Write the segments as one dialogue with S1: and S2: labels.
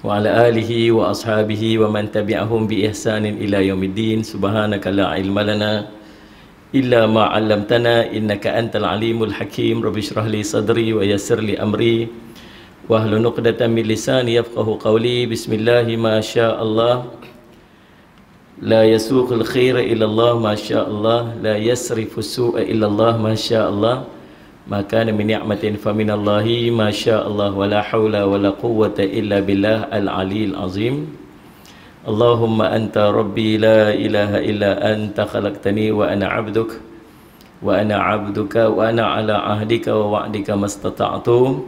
S1: wa ala alihi wa ashabihi wa man tabi'ahum bi ihsanin ila yaumiddin. Subhanaka la ilma lana illa ma 'allamtana innaka antal alimul hakim. Rabbi shrah li sadri wa yassir li amri wahlul 'uqdatam min lisani yafqahu qawli. Bismillah ma syaa Allah, la yasuqul khaira illa Allah ma syaa Allah, la yasrifu su'a illa Allah ma syaa Allah. Maka min ni'matin fa minallahi ma syaa Allah wa la haula wa la quwwata illa billah al-'aliyyil 'azim. Allahumma anta rabbi la ilaha illa anta khalaqtani wa ana 'abduk wa ana 'abduka wa ana 'ala 'ahdika wa wa'dika mastata'tu.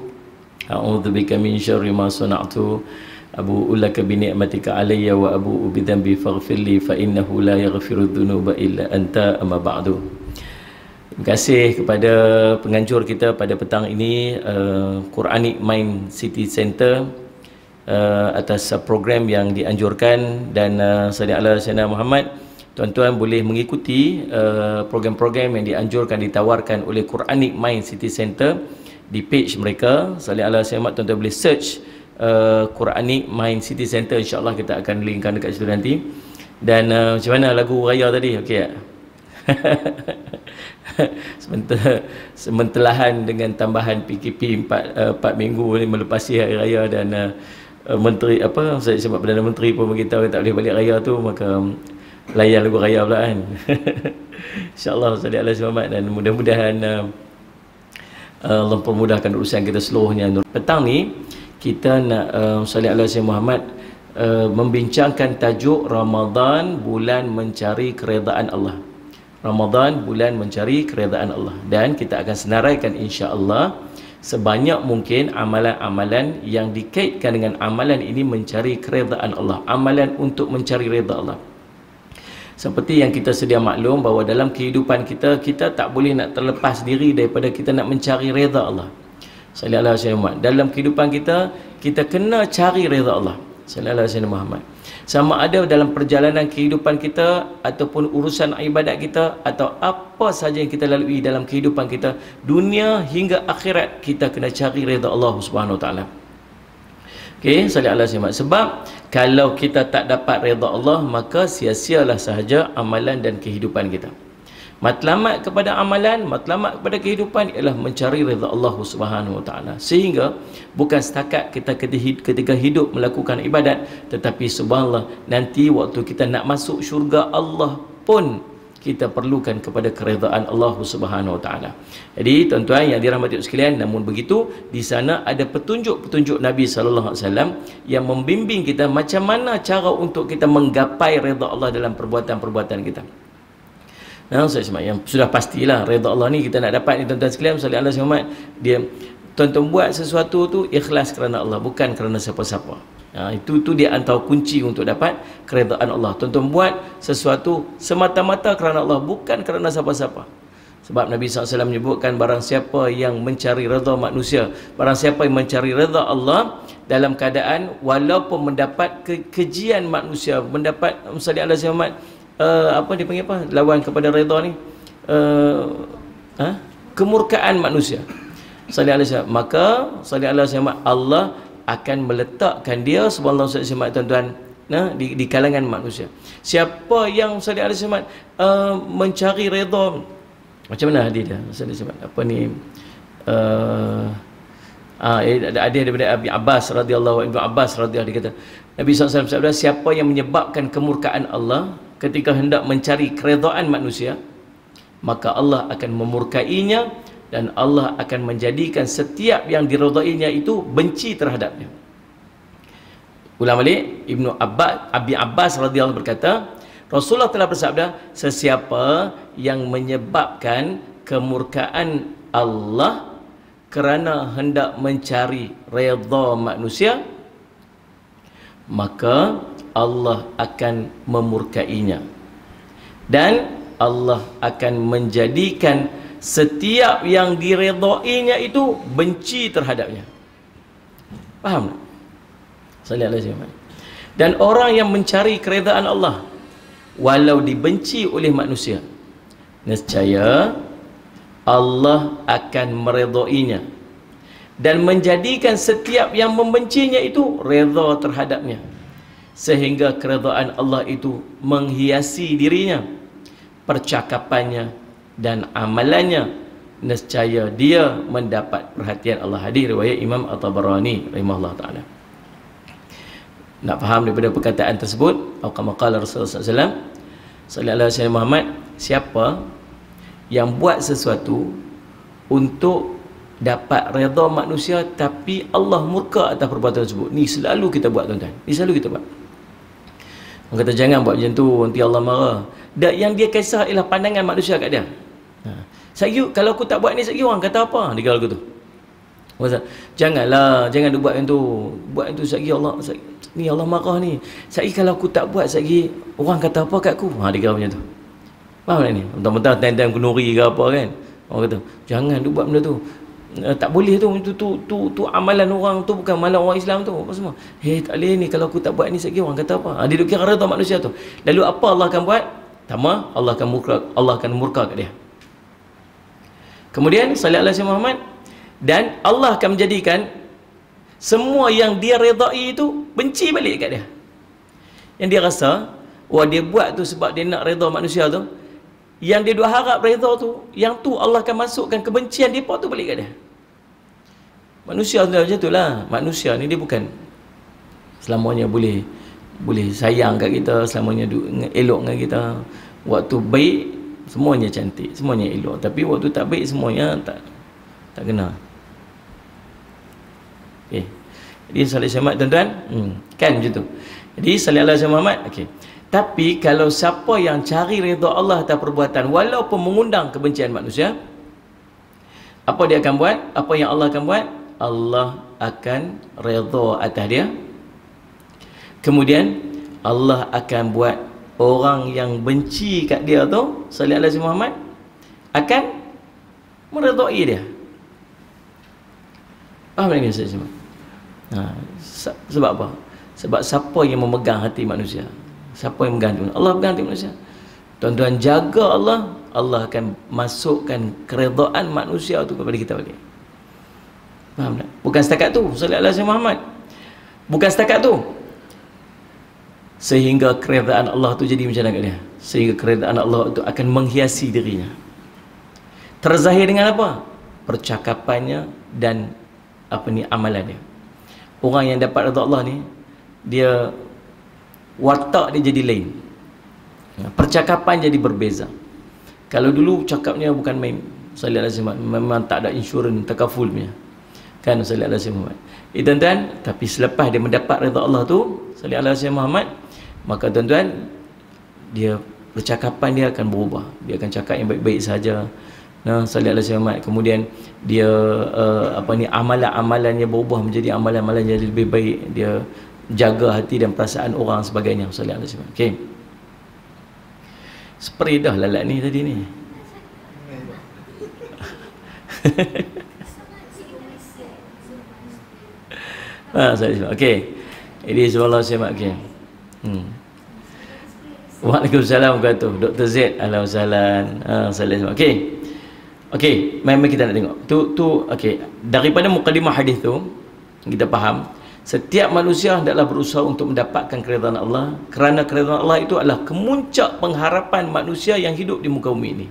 S1: A'udzu bika min syarri ma sana'tu. Abu'u laka bi ni'matika 'alayya wa abu'u bi dhanbi faghfirli fa innahu la yaghfiru dhunuba illa anta, amma ba'du. Terima kasih kepada penganjur kita pada petang ini, Quranic Mind City Center, atas program yang dianjurkan. Dan Sayyidina Allah Sayyidina Muhammad, tuan-tuan boleh mengikuti program-program yang dianjurkan, ditawarkan oleh Quranic Mind City Center di page mereka. Sayyidina Allah Sayyidina Muhammad, tuan-tuan boleh search Quranic Mind City Center, insyaAllah kita akan linkkan dekat situ nanti. Dan macam mana lagu raya tadi, okey tak? Sementelahan dengan tambahan PKP 4 minggu ni melepasi hari raya, dan menteri apa, saya sebab Perdana Menteri pun beritahu tak boleh balik raya tu, maka layan lagu raya pula kan. InsyaAllah Ustaz Allah selamat, dan mudah-mudahan Allah permudahkan urusan kita seluruhnya. Petang ni kita nak Ustaz Allah Muhammad membincangkan tajuk Ramadan, bulan mencari keredaan Allah. Ramadan, bulan mencari keredaan Allah. Dan kita akan senaraikan insya-Allah sebanyak mungkin amalan-amalan yang dikaitkan dengan amalan ini mencari keredaan Allah, amalan untuk mencari redha Allah. Seperti yang kita sedia maklum bahawa dalam kehidupan kita, kita tak boleh nak terlepas diri daripada kita nak mencari redha Allah. Sallallahu alaihi wasallam. Dalam kehidupan kita, kita kena cari redha Allah. Sallallahu alaihi wasallam. Sama ada dalam perjalanan kehidupan kita ataupun urusan ibadat kita atau apa saja yang kita lalui dalam kehidupan kita, dunia hingga akhirat, kita kena cari redha Allah Subhanahu Wa Taala. Okey, sallallahu alaihi wasallam. Sebab kalau kita tak dapat redha Allah, maka sia-sialah sahaja amalan dan kehidupan kita. Matlamat kepada amalan, matlamat kepada kehidupan ialah mencari redha Allah Subhanahu Wa Taala. Sehingga bukan setakat kita ketika hidup melakukan ibadat, tetapi subhanallah, nanti waktu kita nak masuk syurga Allah pun kita perlukan kepada keredaan Allah Subhanahu Wa Taala. Jadi tuan-tuan yang dirahmati sekalian, namun begitu di sana ada petunjuk-petunjuk Nabi sallallahu alaihi wasallam yang membimbing kita macam mana cara untuk kita menggapai redha Allah dalam perbuatan-perbuatan kita. Nah, saya sebab yang sudah pastilah redha Allah ni kita nak dapat ni tuan-tuan sekalian, sallallahu alaihi wasallam, dia tuan-tuan buat sesuatu tu ikhlas kerana Allah, bukan kerana siapa-siapa. Itu dia antara kunci untuk dapat keredaan Allah. Tuan-tuan buat sesuatu semata-mata kerana Allah, bukan kerana siapa-siapa. Sebab Nabi SAW menyebutkan barang siapa yang mencari redha manusia, barang siapa yang mencari redha Allah dalam keadaan walaupun mendapat kekejian manusia, mendapat sallallahu alaihi wasallam, apa dia panggil apa, lawan kepada redha ni, kemurkaan manusia, sallallahu alaihi wasallam, maka sallallahu alaihi wasallam, Allah akan meletakkan dia subhanallah tuan-tuan, di kalangan manusia. Siapa yang sallallahu alaihi wasallam mencari redha, macam mana hadis dia sallallahu alaihi wasallam, apa ni, ada hadis daripada Ibnu Abbas radhiyallahu dia kata, Nabi SAW bersabda, siapa yang menyebabkan kemurkaan Allah ketika hendak mencari keredaan manusia, maka Allah akan memurkainya, dan Allah akan menjadikan setiap yang diredainya itu benci terhadapnya. Ulang balik, Abi Abbas radhiyallahu berkata, Rasulullah telah bersabda, sesiapa yang menyebabkan kemurkaan Allah kerana hendak mencari redha manusia, maka Allah akan memurkainya, dan Allah akan menjadikan setiap yang diredainya itu benci terhadapnya. Faham tak? Sallallahu alaihi wasallam. Dan orang yang mencari keredaan Allah walau dibenci oleh manusia, nescaya Allah akan meredainya, dan menjadikan setiap yang membencinya itu redha terhadapnya, sehingga keredaan Allah itu menghiasi dirinya, percakapannya dan amalannya. Nescaya dia mendapat perhatian Allah. Hadis riwayat Imam At-Tabarani rahimahullah taala. Nak faham daripada perkataan tersebut, atau kama qala Rasulullah sallallahu alaihi wasallam, Muhammad, siapa yang buat sesuatu untuk dapat redha manusia tapi Allah murka atas perbuatan tersebut, ni selalu kita buat tuan-tuan, ni selalu kita buat. Orang kata jangan buat macam tu, nanti Allah marah. Dan yang dia kisah ialah pandangan manusia kat dia. Sagi, kalau aku tak buat ni, sagi orang kata apa? Dia kata tu. Janganlah, jangan dia buat yang tu. Buat yang tu sagi Allah, ni Allah marah ni. Sagi kalau aku tak buat, sagi orang kata apa kat aku? Dia kata macam tu. Faham tak ni? Mentang-mentang time-time kenuri ke apa kan? Orang kata, jangan dia buat benda tu. Tak boleh tu amalan orang tu, bukan amalan orang Islam tu. Apa semua? Tak boleh ni, kalau aku tak buat ni, sagi orang kata apa? Dia duk kira redha manusia tu. Lalu apa Allah akan buat? Pertama, Allah akan murka kat dia. Kemudian sallallahu alaihi Muhammad, dan Allah akan menjadikan semua yang dia redai itu benci balik kat dia. Yang dia rasa dia buat tu sebab dia nak redha manusia tu, yang dia duk harap redha tu, yang tu Allah akan masukkan kebencian dia tu balik kat dia. Manusia tu macam tu lah. Manusia ni dia bukan selamanya boleh sayang kat kita, selamanya elok dengan kita. Waktu baik semuanya cantik, semuanya elok, tapi waktu tak baik semuanya tak kena. Okey. Jadi sallallahu alaihi wasallam tuan-tuan, kan macam tu. Jadi sallallahu alaihi wasallam, okey. Tapi kalau siapa yang cari redha Allah atas perbuatan walaupun mengundang kebencian manusia, apa dia akan buat? Apa yang Allah akan buat? Allah akan redha atas dia. Kemudian Allah akan buat orang yang benci kat dia tu, sallallahu alaihi Muhammad, akan meredai dia. Faham tak ni Ustaz? Sebab apa? Sebab siapa yang memegang hati manusia? Siapa yang memegang hati? Allah pegang hati manusia. Tuan-tuan jaga Allah, Allah akan masukkan keredaan manusia tu kepada kita balik. Faham tak? Bukan setakat tu, sallallahu alaihi Muhammad. Bukan setakat tu. Sehingga keredaan Allah tu jadi macam mana kat dia? Sehingga keredaan Allah tu akan menghiasi dirinya. Terzahir dengan apa? Percakapannya dan amalan dia. Orang yang dapat redha Allah ni, dia watak dia jadi lain. Percakapan jadi berbeza. Kalau dulu cakapnya bukan main, sallallahu alaihi wasallam, memang tak ada insurans takaful punya. Kan sallallahu alaihi wasallam. Tuan-tuan, tapi selepas dia mendapat redha Allah tu, sallallahu alaihi wasallam, maka tuan-tuan, dia percakapan dia akan berubah. Dia akan cakap yang baik-baik saja. Sallallahu alaihi wasallam. Kemudian dia amalan-amalannya berubah menjadi amalan-amalan yang lebih baik. Dia jaga hati dan perasaan orang sebagainya. Sallallahu alaihi wasallam. Okey. Spray dah lalat ni tadi ni. Okey. Ini sallallahu alaihi wasallam. Okey. Waalaikumsalam warahmatullahi wabarakatuh. Dr. Z, ahlan wa sahlan. Salam. Okey. Okey, mari kita nak tengok. Tu okey. Daripada mukadimah hadis tu kita faham setiap manusia hendaklah berusaha untuk mendapatkan keredaan Allah, kerana keredaan Allah itu adalah kemuncak pengharapan manusia yang hidup di muka bumi ini.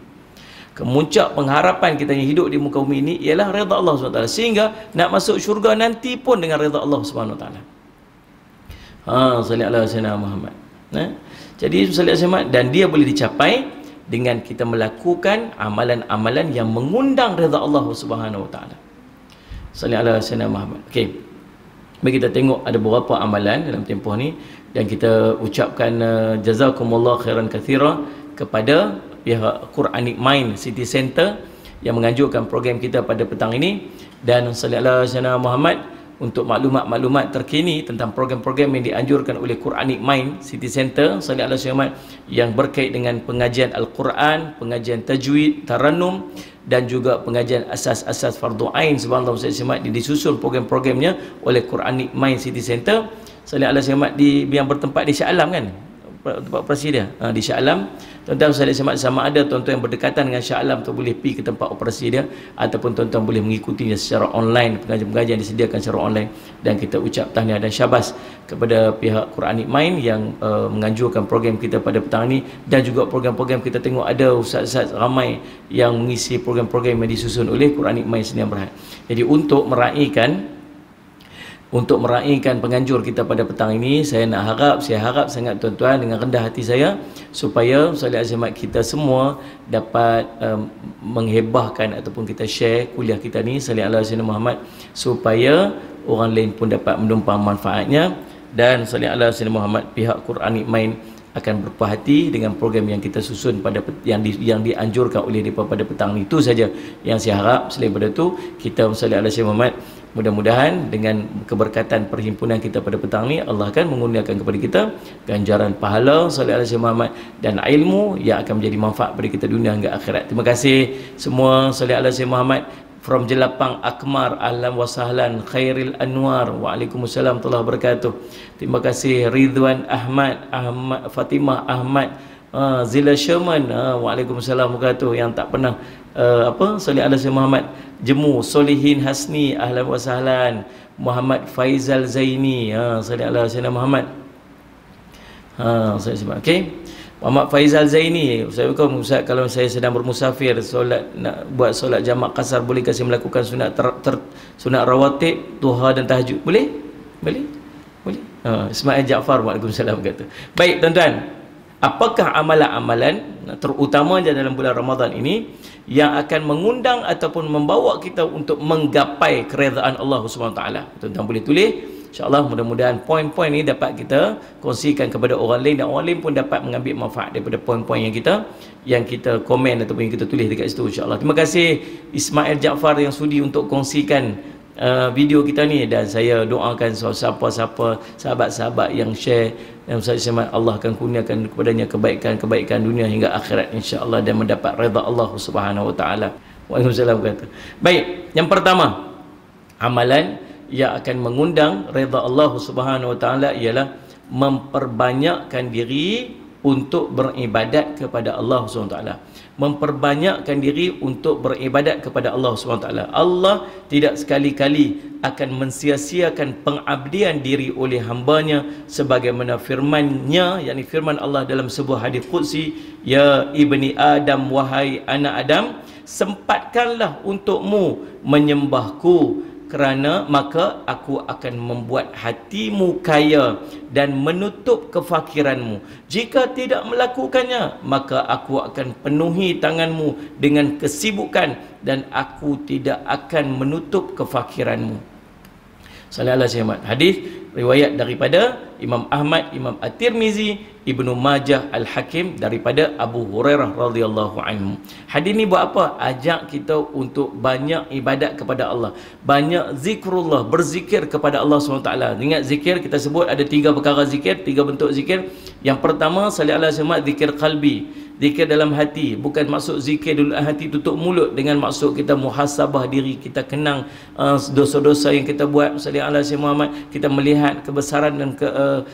S1: Kemuncak pengharapan kita yang hidup di muka bumi ini ialah redha Allah SWT, sehingga nak masuk syurga nanti pun dengan redha Allah SWT. Sallallahu alaihi wasallam Muhammad. Jadi sallallahu alaihi wasallam, dan dia boleh dicapai dengan kita melakukan amalan-amalan yang mengundang redha Allah Subhanahu wa taala. Sallallahu alaihi wasallam Muhammad. Okey. Mari kita tengok ada beberapa amalan dalam tempoh ni, dan kita ucapkan jazakumullah khairan katsira kepada pihak Quranic Mind City Center yang menganjurkan program kita pada petang ini, dan sallallahu alaihi wasallam Muhammad untuk maklumat-maklumat terkini tentang program-program yang dianjurkan oleh Quranic Mind City Center sallallahu alaihi wasallam yang berkait dengan pengajian Al-Quran, pengajian tajwid, tarannum, dan juga pengajian asas-asas fardu ain. Subhanallah, disusun program-programnya oleh Quranic Mind City Center sallallahu alaihi wasallam yang bertempat di Shah Alam kan. tempat operasi dia di Shah Alam. Tuan-tuan saya semak sama ada tuan-tuan yang berdekatan dengan Shah Alam tu boleh pergi ke tempat operasi dia, ataupun tuan-tuan boleh mengikutinya secara online, pengajian-pengajian disediakan secara online. Dan kita ucap tahniah dan syabas kepada pihak Quranic Mind yang menganjurkan program kita pada petang ini, dan juga program-program kita tengok ada ustaz-ustaz ramai yang mengisi program-program yang disusun oleh Quranic Mind Senayan Berhad. Jadi untuk meraihkan penganjur kita pada petang ini, saya harap sangat tuan-tuan dengan rendah hati saya, supaya solat azimat kita semua dapat menghebahkan ataupun kita share kuliah kita ni Salih ala Sayyidina Muhammad, supaya orang lain pun dapat menumpang manfaatnya. Dan Salih ala Sayyidina Muhammad, pihak Quranic Mind akan berpuas hati dengan program yang kita susun pada yang dianjurkan oleh mereka pada petang ni. Itu saja yang saya harap. Selain daripada itu, kita Salih ala Sayyidina Muhammad, mudah-mudahan dengan keberkatan perhimpunan kita pada petang ni, Allah akan mengurniakan kepada kita ganjaran pahala Salih ala Sayyidina Muhammad dan ilmu yang akan menjadi manfaat pada kita dunia hingga akhirat. Terima kasih semua. Salih ala Sayyidina Muhammad. From Jelapang Akmar, ahlan wa sahlan, Khairil Anwar, waalaikumsalam warahmatullahi wabarakatuh. Terima kasih Ridwan Ahmad, Fatimah Ahmad, Zila Sherman, waalaikumsalam warahmatullahi wabarakatuh, yang tak pernah Salih ala Sayyidina Muhammad. Jemu Solihin Hasni, ahlan wa sahlan. Muhammad Faizal Zaini, Salih ala Sayyidina Muhammad. Okey. Muhammad Faizal Zaini, Assalamualaikum Ustaz, kalau saya sedang bermusafir, nak buat solat jamak kasar, boleh kasih melakukan sunat rawatib, duha dan tahajud? Boleh? Ismail Jaafar, waalaikumsalam kata. Baik tuan-tuan, apakah amalan-amalan terutamanya dalam bulan Ramadan ini yang akan mengundang ataupun membawa kita untuk menggapai keredaan Allah SWT? Tuan-tuan boleh tulis. InsyaAllah mudah-mudahan poin-poin ini dapat kita kongsikan kepada orang lain, dan orang lain pun dapat mengambil manfaat daripada poin-poin yang kita komen ataupun yang kita tulis dekat situ, insyaAllah. Terima kasih Ismail Jaafar yang sudi untuk kongsikan video kita ni, dan saya doakan siapa-siapa sahabat-sahabat yang share, yang saya semak, Allah akan kurniakan kepadanya kebaikan-kebaikan dunia hingga akhirat, insya-Allah, dan mendapat redha Allah Subhanahu wa taala. Waalaikumsalam kata. Baik, yang pertama, amalan yang akan mengundang redha Allah Subhanahu wa taala ialah memperbanyakkan diri untuk beribadat kepada Allah Subhanahu wa taala. Memperbanyakkan diri untuk beribadat kepada Allah Subhanahu wa taala. Allah tidak sekali-kali akan mensia-siakan pengabdian diri oleh hamba-Nya, sebagaimana firman-Nya, yakni firman Allah dalam sebuah hadis qudsi, ya ibni Adam, wahai anak Adam, sempatkanlah untukmu menyembahku, kerana maka aku akan membuat hatimu kaya dan menutup kefakiranmu. Jika tidak melakukannya, maka aku akan penuhi tanganmu dengan kesibukan dan aku tidak akan menutup kefakiranmu. Sallallahu alaihi wasallam. Hadis riwayat daripada Imam Ahmad, Imam At-Tirmizi, Ibnu Majah, Al-Hakim, daripada Abu Hurairah radhiyallahu anhu. Hadis ni buat apa? Ajak kita untuk banyak ibadat kepada Allah, banyak zikrullah, berzikir kepada Allah SWT. Ingat zikir, kita sebut ada 3 perkara zikir, 3 bentuk zikir. Yang pertama, sallallahu alaihi wasallam, zikir qalbi, zikir dalam hati. Bukan maksud zikir dalam hati tutup mulut, dengan maksud kita muhasabah diri, kita kenang dosa-dosa yang kita buat. Sallallahu alaihi wasallam, kita melihat kebesaran dan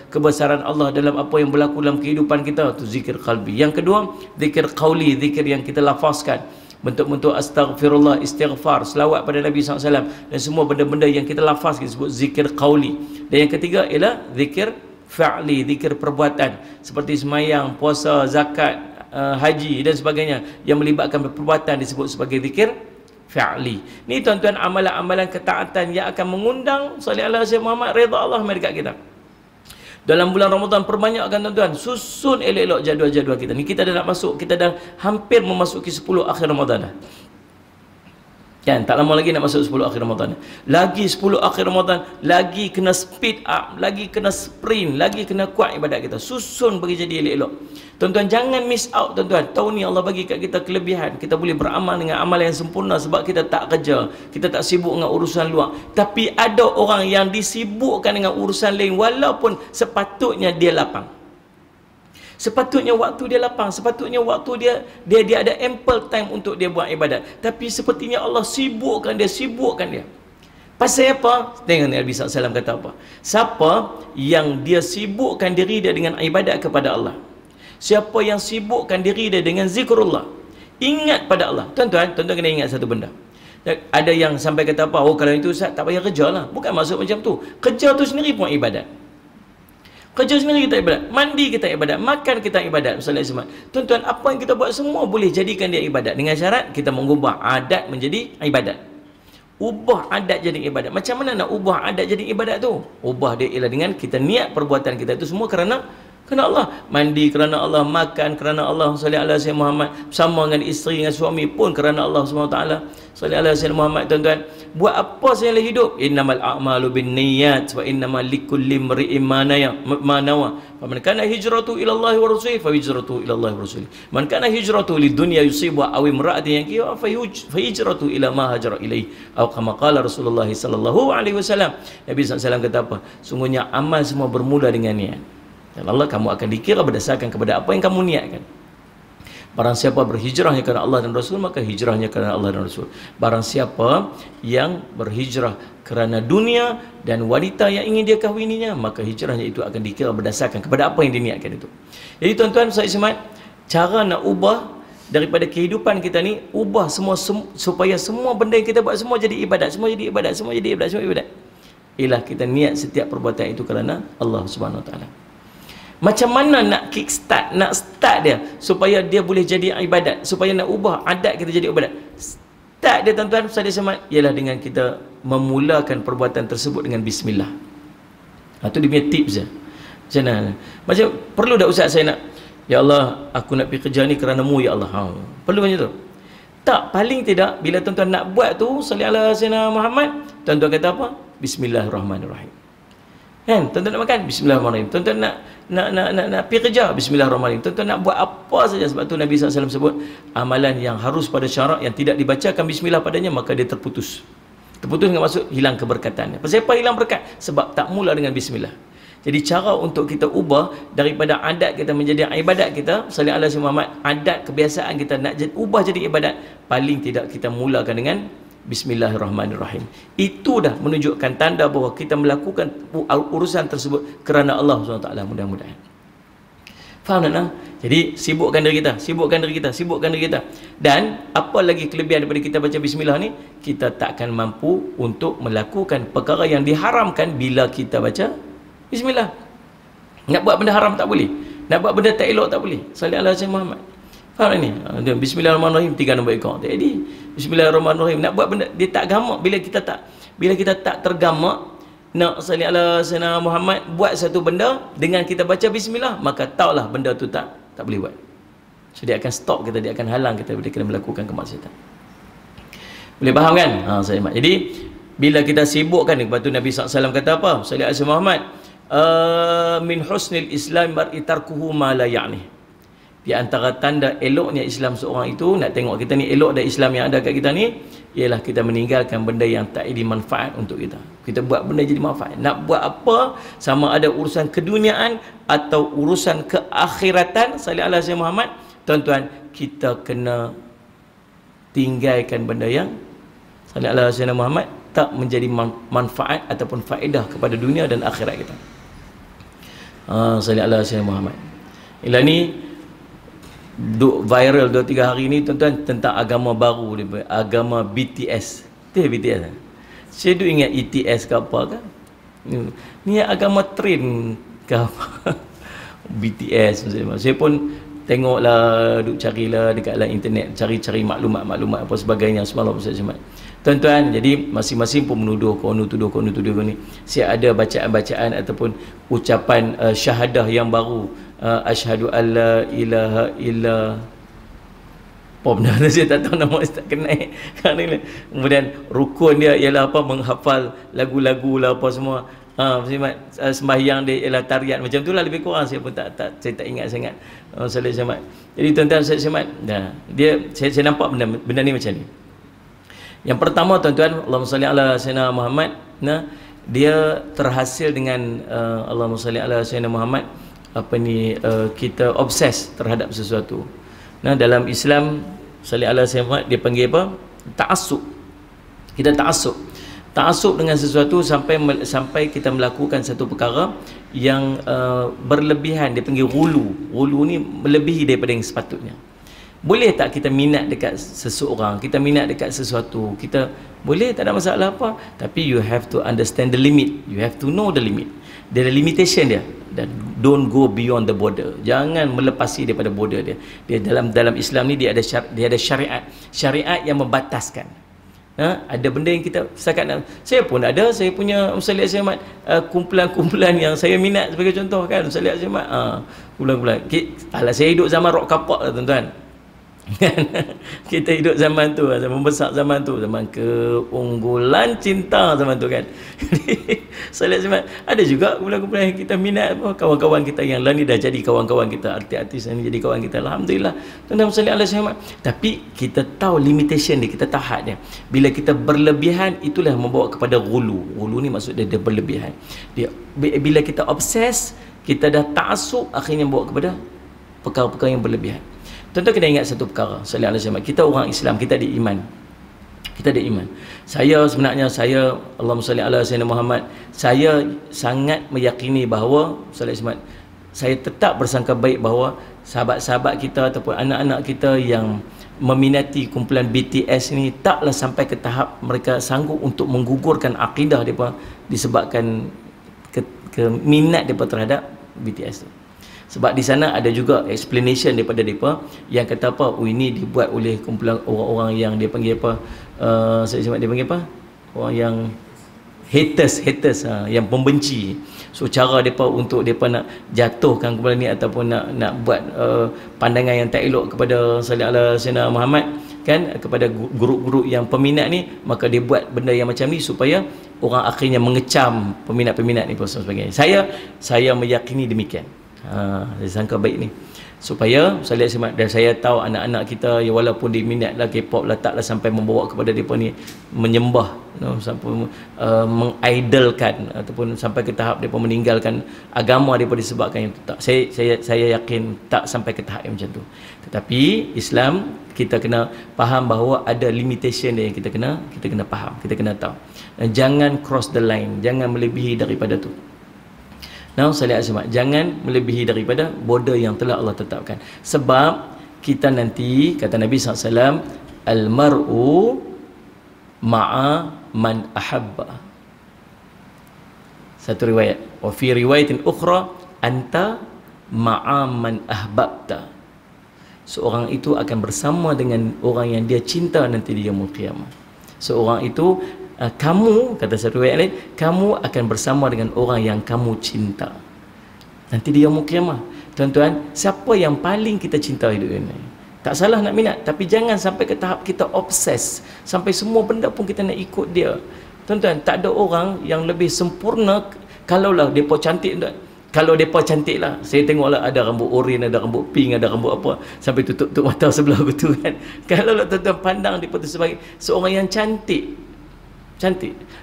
S1: kebesaran Allah dalam apa yang berlaku dalam kehidupan kita. Itu zikir qalbi. Yang kedua, zikir qauli, zikir yang kita lafazkan, bentuk-bentuk astaghfirullah, istighfar, selawat pada Nabi SAW, dan semua benda-benda yang kita lafaz kita sebut zikir qauli. Dan yang ketiga ialah zikir fa'li, zikir perbuatan, seperti semayang, puasa, zakat, haji dan sebagainya yang melibatkan perbuatan disebut sebagai zikir fa'li. Ni tuan-tuan, amalan-amalan ketaatan yang akan mengundang sallallahu alaihi wasallam Muhammad, redha Allah dekat kita. Dalam bulan Ramadan, perbanyakkan tuan-tuan, susun elok-elok jadual-jadual kita. Ni kita dah nak masuk, kita dah hampir memasuki 10 akhir Ramadan dah. Kan, tak lama lagi nak masuk 10 akhir Ramadan. Lagi 10 akhir Ramadan, lagi kena speed up, lagi kena sprint, lagi kena kuat ibadat kita. Susun bagi jadi elok-elok. Tuan-tuan, jangan miss out tuan-tuan. Tahun ni Allah bagi kat kita kelebihan. Kita boleh beramal dengan amal yang sempurna sebab kita tak kerja, kita tak sibuk dengan urusan luar. Tapi ada orang yang disibukkan dengan urusan lain walaupun sepatutnya dia lapang. Sepatutnya waktu dia lapang, sepatutnya waktu dia ada ample time untuk dia buat ibadat. Tapi sepertinya Allah sibukkan dia. Pasal apa? Tengok Nabi SAW kata apa. Siapa yang dia sibukkan diri dia dengan ibadat kepada Allah, siapa yang sibukkan diri dia dengan zikrullah, ingat pada Allah. Tuan-tuan kena ingat satu benda. Ada yang sampai kata apa, oh kalau itu Ustaz tak payah kerja lah. Bukan maksud macam tu. Kerja tu sendiri pun ibadat. Kerja sendiri kita ibadat, mandi kita ibadat, makan kita ibadat. Tuan-tuan, apa yang kita buat semua boleh jadikan dia ibadat, dengan syarat kita mengubah adat menjadi ibadat. Ubah adat jadi ibadat. Macam mana nak ubah adat jadi ibadat tu? Ubah dia ialah dengan kita niat perbuatan kita itu semua kerana Allah. Mandi kerana Allah, makan kerana Allah, salli ala sayyidina Muhammad, sama dengan isteri dengan suami pun kerana Allah SWT, salli ala sayyidina Muhammad. Tuan-tuan, buat apa sahaja hidup, innamal a'malu binniyat wa innamal likulli imri'in ma nawa. Faman kana hijratu ila Allah wa rasulih fa hijratu ila Allah wa rasulih. Man kana hijratu lidunya yusibu aw imra'atin yankiha fa hijratu ila ma hajara ilaihi. Atau kama qala Rasulullah sallallahu alaihi wasallam. Nabi SAW kata apa? Sungguhnya amal semua bermula dengan niat. Dan Allah kamu akan dikira berdasarkan kepada apa yang kamu niatkan. Barang siapa berhijrahnya kerana Allah dan Rasul, maka hijrahnya kerana Allah dan Rasul. Barang siapa yang berhijrah kerana dunia dan wanita yang ingin dia kahwininya, maka hijrahnya itu akan dikira berdasarkan kepada apa yang diniatkan itu. Jadi tuan-tuan, saya semat, cara nak ubah daripada kehidupan kita ni, ubah semua supaya semua benda yang kita buat semua jadi ibadat, semua jadi ibadat, semua jadi ibadat, semua ibadat. Ialah kita niat setiap perbuatan itu kerana Allah Subhanahu Wa Taala. Macam mana nak kickstart, nak start dia supaya dia boleh jadi ibadat, supaya nak ubah adat kita jadi ibadat? Start dia tuan-tuan, saya semat, ialah dengan kita memulakan perbuatan tersebut dengan bismillah. Itu dia punya tips je. Macam mana? Macam perlu tak Ustaz saya nak, ya Allah, aku nak pergi kerja ni kerana-Mu ya Allah. Perlu macam tu? Tak, paling tidak bila tuan-tuan nak buat tu, salli ala sayyidina Muhammad, tuan-tuan kata apa? Bismillahirrahmanirrahim. Kan? Tuan-tuan nak makan, bismillahirrahmanirrahim. Tuan-tuan nak pergi kerja, bismillahirrahmanirrahim. Tuan-tuan nak buat apa saja. Sebab tu Nabi SAW sebut, amalan yang harus pada syarak, yang tidak dibacakan bismillah padanya, maka dia terputus. Terputus dengan maksud hilang keberkatannya. Pasal apa hilang berkat? Sebab tak mula dengan bismillah. Jadi cara untuk kita ubah daripada adat kita menjadi ibadat kita, salli ala sayyidina Muhammad, adat kebiasaan kita nak ubah jadi ibadat, paling tidak kita mulakan dengan Bismillahirrahmanirrahim. Itu dah menunjukkan tanda bahawa kita melakukan urusan tersebut kerana Allah SWT, mudah-mudahan. Faham tak? Jadi sibukkan diri kita, sibukkan diri kita, sibukkan diri kita. Dan apa lagi kelebihan daripada kita baca bismillah ni? Kita takkan mampu untuk melakukan perkara yang diharamkan bila kita baca bismillah. Nak buat benda haram tak boleh, nak buat benda tak elok tak boleh. Salli ala sayyidina Muhammad. Faham ni? Bismillahirrahmanirrahim, 3 nombor ekor. Jadi bismillahirrahmanirrahim, nak buat benda dia tak gamak. Bila kita tak tergamak nak salli ala sayyidina Muhammad, buat satu benda dengan kita baca bismillah, maka taulah benda tu tak boleh buat. So dia akan stop kita, dia akan halang kita bila kita melakukan kemaksiatan. Boleh faham kan? Jadi bila kita sibukkan ni, lepas tu Nabi SAW kata apa? Salli ala sayyidina Muhammad, min husnil islam mar'i tarkuhu ma la ya'ni. Di antara tanda eloknya Islam seorang itu, nak tengok kita ni elok dari Islam yang ada kat kita ni, ialah kita meninggalkan benda yang tak ada manfaat untuk kita. Kita buat benda jadi manfaat. Nak buat apa, sama ada urusan keduniaan atau urusan keakhiratan, salli ala sayyidina Muhammad, tuan-tuan, kita kena tinggalkan benda yang salli ala sayyidina Muhammad tak menjadi manfaat ataupun faedah kepada dunia dan akhirat kita. Salli ala sayyidina Muhammad. Ialah ni duk viral 2-3 hari ni tuan-tuan, tentang agama baru ni, agama BTS. Itu BTS. Saya duk ingat ETS ke apa kan? Ni agama trend ke apa? BTS. Saya pun tengoklah, duk carilah dekatlah internet, cari-cari maklumat apa sebagainya semalam saya semat. Tuan-tuan, jadi masing-masing pun menuduh kono tuduh ni. Saya ada bacaan-bacaan ataupun ucapan syahadah yang baru. Asyhadu alla ilaha illa apa benda saya tak tahu nama, saya tak kenal. Kemudian rukun dia ialah apa, menghafal lagu-lagu lah apa semua. Sembahyang dia ialah tarian, macam itulah lebih kurang. Saya pun saya tak ingat sangat. Salih Samad. Jadi tuan-tuan, saya Samad, saya nampak benda ni macam ni. Yang pertama tuan-tuan, Allahumma salli ala sayyidina Muhammad, dia terhasil dengan Allahumma salli ala sayyidina Muhammad, kita obses terhadap sesuatu. Dalam Islam, salli ala sayyidina Muhammad, dia panggil apa? Ta'assub. Kita ta'assub. Ta'assub dengan sesuatu sampai kita melakukan satu perkara yang berlebihan, dia panggil ghulu. Ghulu ni melebihi daripada yang sepatutnya. Boleh tak kita minat dekat seseorang, kita minat dekat sesuatu, kita boleh, tak ada masalah apa, tapi you have to understand the limit, you have to know the limit. Dia ada limitation dia, dan don't go beyond the border. Jangan melepasi daripada border dia. Dia dalam Islam ni dia ada syariat yang membataskan. Ada benda yang kita setakat saya pun ada, saya punya Musallih Ahmad kumpulan-kumpulan yang saya minat, sebagai contoh kan, Musallih Ahmad kumpulan-kumpulan. Alah, saya hidup zaman rock kapak lah tuan-tuan. Kita hidup zaman tu, zaman besar zaman tu, zaman keunggulan cinta zaman tu kan. Saya lihat ada juga kumpulan-kumpulan yang kita minat, kawan-kawan kita yang lain ni dah jadi kawan-kawan kita, artis-artis yang jadi kawan kita, alhamdulillah. Tuan-tuan sekalian Allah Subhanahu. Tapi kita tahu limitation dia, kita tahu had dia. Bila kita berlebihan, itulah membawa kepada ghulu. Ghulu ni maksud dia berlebihan. Bila kita obses, kita dah ta'assub, akhirnya membawa kepada perkara-perkara yang berlebihan. Tuan-tuan kena ingat satu perkara, sallallahu alaihi wasallam. Kita orang Islam, kita ada iman. Kita ada iman. Saya sebenarnya, Allahumma salli ala sayyidina Muhammad, saya sangat meyakini bahawa sallallahu alaihi wasallam, saya tetap bersangka baik bahawa sahabat-sahabat kita ataupun anak-anak kita yang meminati kumpulan BTS ni taklah sampai ke tahap mereka sanggup untuk menggugurkan akidah mereka disebabkan minat mereka terhadap BTS tu. Sebab di sana ada juga explanation daripada mereka yang kata apa, oh ini dibuat oleh kumpulan orang-orang yang dia panggil apa, saya sebut dia panggil apa, orang yang haters, yang pembenci. So cara mereka untuk mereka nak jatuhkan kumpulan ni ataupun nak buat pandangan yang tak elok kepada Sayyidina Muhammad kan, kepada grup-grup yang peminat ni, maka dia buat benda yang macam ni supaya orang akhirnya mengecam peminat-peminat ni dan sebagainya. Saya meyakini demikian. Saya sangka baik ni supaya saya lihat, dan saya tahu anak-anak kita yang walaupun dia minat lah K-pop lah, taklah sampai membawa kepada mereka ni menyembah, sampai mengidolkan ataupun sampai ke tahap mereka meninggalkan agama mereka disebabkan yang itu. Tak, saya yakin tak sampai ke tahap yang macam tu. Tetapi Islam, kita kena faham bahawa ada limitation dia yang kita kena faham, kita kena tahu, dan jangan cross the line, jangan melebihi daripada tu. Jangan melebihi daripada border yang telah Allah tetapkan. Sebab kita nanti, kata Nabi SAW, al-mar'u ma'a man ahabba. Satu riwayat. Wa fi riwayatin ukhra, anta ma'a man ahbabta. Seorang itu akan bersama dengan orang yang dia cinta nanti di yaumul qiyamah. Seorang itu, kamu, kata satu ayat lain, kamu akan bersama dengan orang yang kamu cinta nanti di yaumul qiyamah. Tuan-tuan, siapa yang paling kita cinta hidup ini? Tak salah nak minat, tapi jangan sampai ke tahap kita obses sampai semua benda pun kita nak ikut dia. Tuan-tuan, tak ada orang yang lebih sempurna. Kalaulah depa cantik, tuan, kalau depa cantik lah, saya tengoklah ada rambut oranye, ada rambut pink, ada rambut apa, sampai tutup mata sebelah betul kan. Kalaulah tuan-tuan pandang depa tu sebagai seorang yang cantik,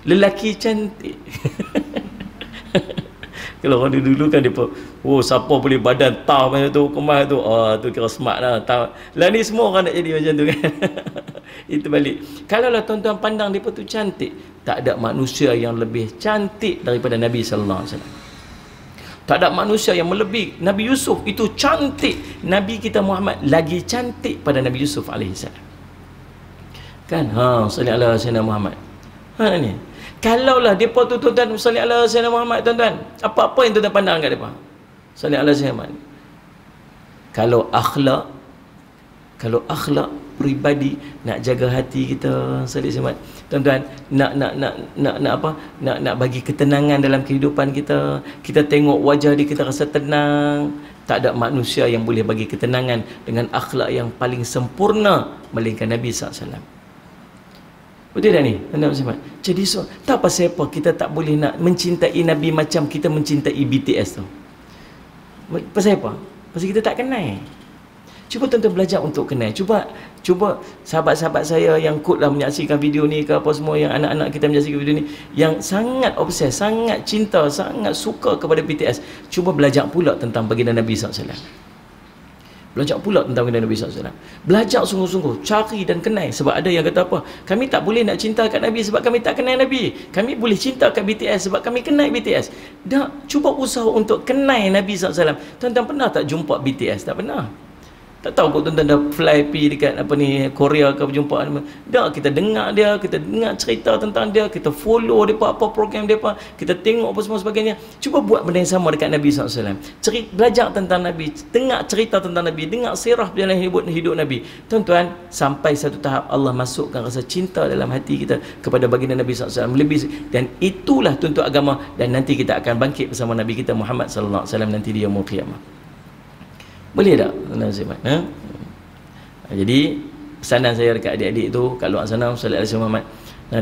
S1: lelaki cantik. Kalau orang dulu kan dia oh siapa boleh badan tah macam tu, kemas tu, tu kira smart lah. Lah ni semua orang nak jadi macam tu kan. Itu balik. Kalaulah tuan-tuan pandang dia tu cantik, tak ada manusia yang lebih cantik daripada Nabi sallallahu alaihi wasallam. Tak ada manusia yang melebihi Nabi Yusuf, itu cantik. Nabi kita Muhammad lagi cantik pada Nabi Yusuf alaihi salam. Kan? Sallallahu alaihi wasallam Muhammad. Ni. Kalaulah depa tu tuan-tuan sallallahu alaihi wasallam Muhammad, tuan-tuan, apa-apa yang tuan-tuan pandang kat depa sallallahu alaihi wasallam. Kalau akhlak peribadi, nak jaga hati kita sallallahu alaihi wasallam, tuan-tuan, nak bagi ketenangan dalam kehidupan kita. Kita tengok wajah dia, kita rasa tenang. Tak ada manusia yang boleh bagi ketenangan dengan akhlak yang paling sempurna melainkan Nabi sallallahu alaihi wasallam. Betul tak ni? Jadi tak pasal apa kita tak boleh nak mencintai Nabi macam kita mencintai BTS tu. Pasal apa? Pasal kita tak kenal. Cuba tuan-tuan belajar untuk kenal. Cuba sahabat-sahabat saya yang kutlah menyaksikan video ni ke apa semua, yang anak-anak kita menyaksikan video ni, yang sangat obses, sangat cinta, sangat suka kepada BTS. Cuba belajar pula tentang baginda Nabi SAW. Belajar pula tentang baginda Nabi SAW. Belajar sungguh-sungguh, cari dan kenal. Sebab ada yang kata apa? Kami tak boleh nak cinta kat Nabi sebab kami tak kenal Nabi. Kami boleh cinta kat BTS sebab kami kenal BTS. Dah, cuba usaha untuk kenal Nabi SAW. Tuan-tuan pernah tak jumpa BTS? Tak pernah. Tak tahu kok tuan-tuan dah fly pi dekat apa ni Korea ke perjumpaan. Dah, kita dengar dia, kita dengar cerita tentang dia, kita follow depa apa program depa, kita tengok apa semua sebagainya. Cuba buat benda yang sama dekat Nabi SAW. Belajar tentang Nabi, dengar cerita tentang Nabi, dengar sirah perjalanan hidup Nabi. Tuan-tuan, sampai satu tahap Allah masukkan rasa cinta dalam hati kita kepada baginda Nabi SAW lebih, dan itulah tuntut agama, dan nanti kita akan bangkit bersama Nabi kita Muhammad sallallahu alaihi wasallam nanti di yaumul qiyamah. Boleh tak? Ha? Jadi pesanan saya dekat adik-adik tu kat luar sana, sallallahu alaihi Muhammad,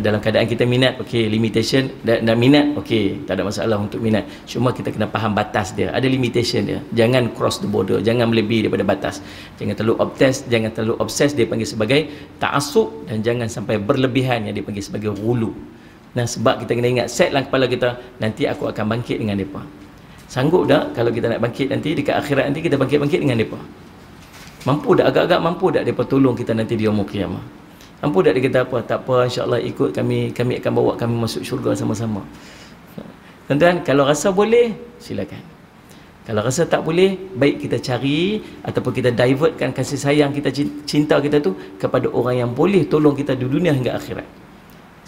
S1: dalam keadaan kita minat, okey, limitation dan minat, okey, tak ada masalah untuk minat. Cuma kita kena faham batas dia. Ada limitation dia. Jangan cross the border, jangan melebihi daripada batas. Jangan terlalu obses dia panggil sebagai ta'assub, dan jangan sampai berlebihan yang dia panggil sebagai ghulu. Nah, sebab kita kena ingat, set dalam kepala kita, nanti aku akan bangkit dengan depa. Sanggup tak kalau kita nak bangkit nanti dekat akhirat nanti, kita bangkit-bangkit dengan mereka? Mampu tak? Agak-agak mampu tak mereka tolong kita nanti di yaumul qiyamah? Mampu tak dia kata apa? Tak apa, insya-Allah ikut kami akan bawa kami masuk syurga sama-sama. Tuan-tuan, kalau rasa boleh, silakan. Kalau rasa tak boleh, baik kita cari ataupun kita divertkan kasih sayang kita, cinta kita tu kepada orang yang boleh tolong kita di dunia hingga akhirat.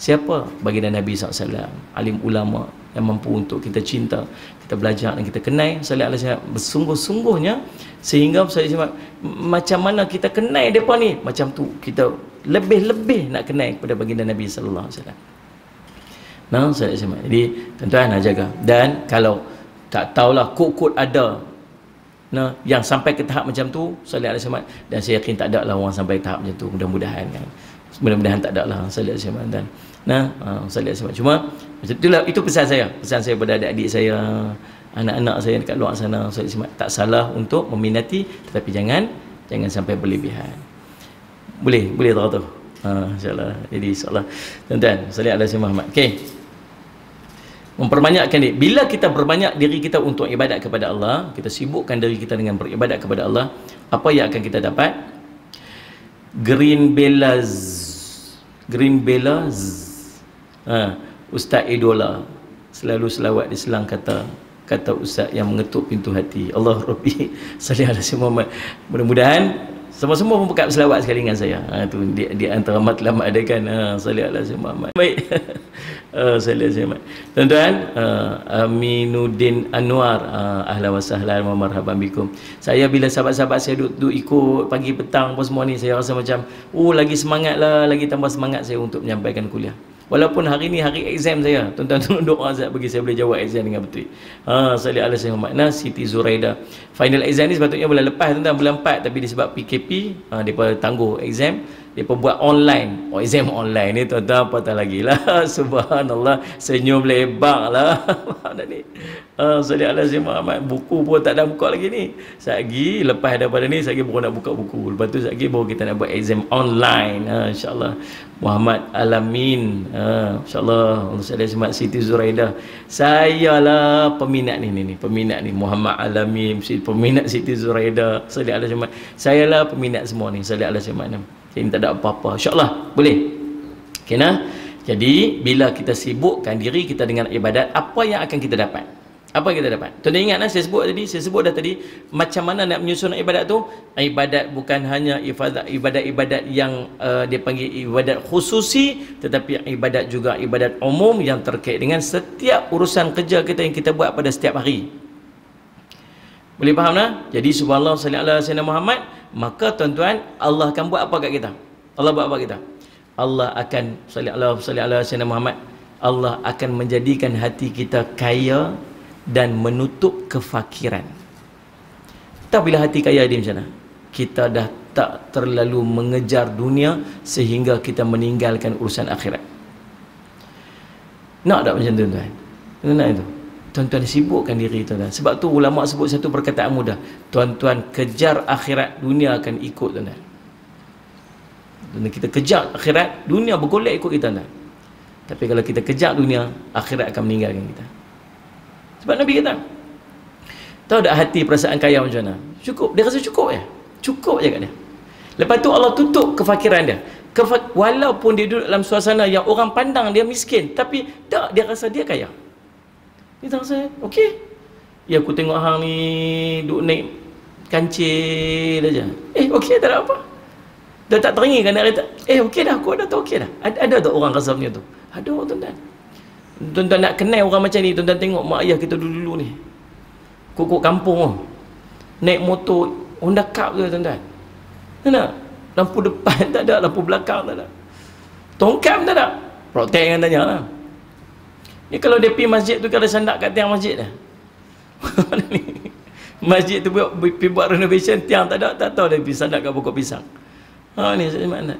S1: Siapa? Baginda Nabi SAW, alim ulama yang mampu untuk kita cinta, kita belajar dan kita kenal sallallahu alaihi wasallam bersungguh-sungguhnya, sehingga macam mana kita kenal depa ni, macam tu kita lebih-lebih nak kenal kepada baginda Nabi sallallahu alaihi wasallam. Nah, sallallahu alaihi wasallam. Jadi tuan-tuan nak jaga, dan kalau tak tahulah kod-kod ada yang sampai ke tahap macam tu sallallahu alaihi wasallam, dan saya yakin tak ada lah orang sampai tahap macam tu, mudah-mudahan kan. Mudah-mudahan tak ada lah sallallahu alaihi wasallam. Dan sallallahu alaihi wasallam. Cuma macam itulah, itu pesan saya pada adik-adik saya, anak-anak saya dekat luar sana, sallallahu alaihi wasallam. Tak salah untuk meminati, tetapi jangan sampai berlebihan. Boleh tak tu? Insya-Allah. Jadi insya-Allah tuan-tuan, sallallahu alaihi wasallam. Okey. Memperbanyakkan diri. Bila kita berbanyak diri kita untuk ibadat kepada Allah, kita sibukkan diri kita dengan beribadat kepada Allah, apa yang akan kita dapat? Green Bellas, Ustaz Idola selalu selawat di selang kata Ustaz yang mengetuk pintu hati. Allah Rabbi sallallahu alaihi Muhammad. Mudah-mudahan semua membuka selawat sekali dengan saya. Tu di antara matlamat ada kan, sallallahu alaihi Muhammad. Baik. Sallallahu alaihi Muhammad. Tuan-tuan, Aminuddin Anwar, ahlan wa sahlan wa marhaban bikum. Saya bila sahabat-sahabat saya duduk ikut pagi petang apa semua ni, saya rasa macam lagi semangat lah, lagi tambah semangat saya untuk menyampaikan kuliah. Walaupun hari ni hari exam saya, tuan-tuan tolong doa Azab bagi saya boleh jawab exam dengan betul. Sallallahu alaihi Muhammad. Siti Zuraida. Final exam ni sepatutnya bulan lepas tuan-tuan, bulan 4, tapi disebab PKP, depa tangguh exam, depa buat online. Exam online ni tuan-tuan patah lagi lah. Subhanallah, senyum lebar lah. Mana ni? Sallallahu alaihi Muhammad. Buku pun tak ada buka lagi ni. Satgi lepas daripada ni, satgi baru nak buka buku. Lepas tu satgi baru kita nak buat exam online. Insya-Allah. Muhammad Alamin, insya-Allah. Saya semat Siti Zuraida. Saya lah peminat ni Muhammad Alamin, peminat Siti Zuraida. Saya lah peminat semua ni. Sallallahu alaihi wasallam. Jadi tak ada apa-apa. InsyaAllah boleh. Okay, nah? Jadi bila kita sibukkan diri kita dengan ibadat, apa yang akan kita dapat? Apa yang kita dapat? Tuan-tuan ingat saya sebut dah tadi macam mana nak menyusun ibadat tu. Ibadat bukan hanya ibadat yang dia panggil ibadat khususi, tetapi ibadat juga ibadat umum yang terkait dengan setiap urusan kerja kita yang kita buat pada setiap hari. Boleh faham tak? Jadi subhanallah sallallahu alaihi Muhammad, maka tuan-tuan, Allah akan buat apa kat kita? Allah buat apa kita? Allah akan sallallahu alaihi Muhammad, Allah akan menjadikan hati kita kaya dan menutup kefakiran. Tak, bila hati kaya dia macam mana? Kita dah tak terlalu mengejar dunia sehingga kita meninggalkan urusan akhirat. Nak tak macam tu tuan? Nak itu? Tuan-tuan sibukkan diri tuan-tuan. Sebab tu ulama sebut satu perkataan mudah. Tuan-tuan kejar akhirat, dunia akan ikut tuan-tuan. Dan kita kejar akhirat, dunia bergolek ikut kita tuan-tuan. Tapi kalau kita kejar dunia, akhirat akan meninggalkan kita. Sebab Nabi kata, tahu tak hati perasaan kaya macam mana? Cukup, dia rasa cukup ya. Cukup je kat dia. Lepas tu Allah tutup kefakiran dia. Walaupun dia duduk dalam suasana yang orang pandang dia miskin, tapi tak, dia rasa dia kaya. Dia tak rasa, okey. Ya, aku tengok hang ni duduk naik kancil aja. Okey, tak ada apa. Dah tak teringin kan nak kata, okey dah, aku dah tahu, okey dah. Ada tak orang rasa macam tu? Ada, tuan-tuan. Tuan-tuan nak kenal orang macam ni, tuan-tuan tengok mak ayah kita dulu-dulu ni. Kukuk kampung, naik motor Honda Cup ke, tuan-tuan? Tak? Lampu depan tak ada, lampu belakang tak ada, tongkat tak ada, protek kan tanya lah. Ni kalau dia pergi masjid tu, kalau sandak kat tiang masjid dah. Masjid tu buat renovation, tiang tak ada, tak tahu dia pergi sandak kat pokok pisang. Ni saya makna.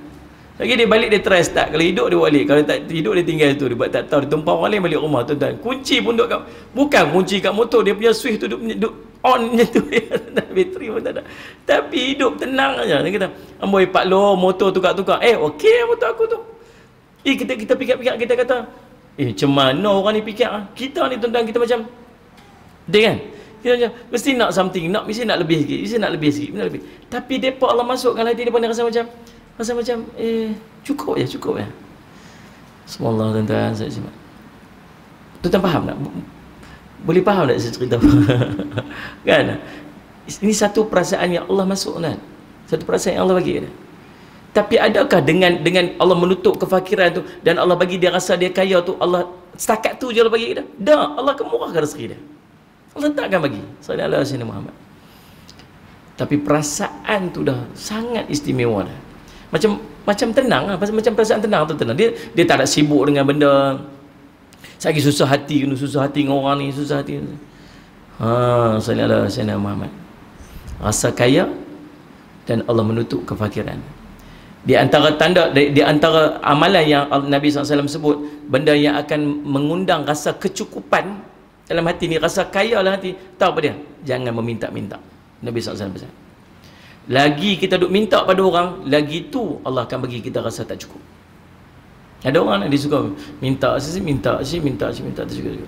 S1: Lagi dia balik, dia try start. Kalau hidup dia balik, kalau tak hidup dia tinggal tu, dia buat tak tahu, dia tumpang orang lain balik rumah, tuan-tuan. Kunci pun duduk kat, bukan kunci kat motor, dia punya switch tu duduk on je tu. Bateri pun tak ada. Tapi hidup tenang aja. Dia kata, amboi Pak Lo, motor tukar-tukar. Okey motor aku tu. Kita fikir-fikir, kita kata, macam mana orang ni fikir? Kita ni tuan-tuan, kita macam dia kan? Kita macam mesti nak something, mesti nak lebih sikit, mesti nak lebih sikit, mesti nak lebih. Tapi depa Allah masukkan hati depa, dia rasa macam cukup ya. Subhanallah, tuan-tuan, saya simak. Tuan-tuan faham tak? Boleh faham tak saya cerita? Kan? Ini satu perasaan yang Allah masuk, kan? Satu perasaan yang Allah bagi, kan? Tapi adakah dengan Allah menutup kefakiran tu dan Allah bagi dia rasa dia kaya tu, Allah setakat tu je Allah bagi kita? Tak, Allah akan murahkan rezeki dia. Allah takkan bagi. Sallallahu alaihi wasallam Muhammad. Tapi perasaan tu dah sangat istimewa dah. Macam tenang lah, macam perasaan tenang tu tenang. Dia tak ada sibuk dengan benda. Saya lagi susah hati dengan orang ni, susah hati. Sallallahu alaihi wasallam Muhammad. Rasa kaya dan Allah menutup kefakiran. Di antara tanda, di antara amalan yang Nabi SAW sebut, benda yang akan mengundang rasa kecukupan dalam hati ni, rasa kaya dalam hati, tahu apa dia? Jangan meminta-minta. Nabi SAW pesan. Lagi kita duk minta pada orang, lagi tu Allah akan bagi kita rasa tak cukup. Ada orang dia suka minta tak cukup.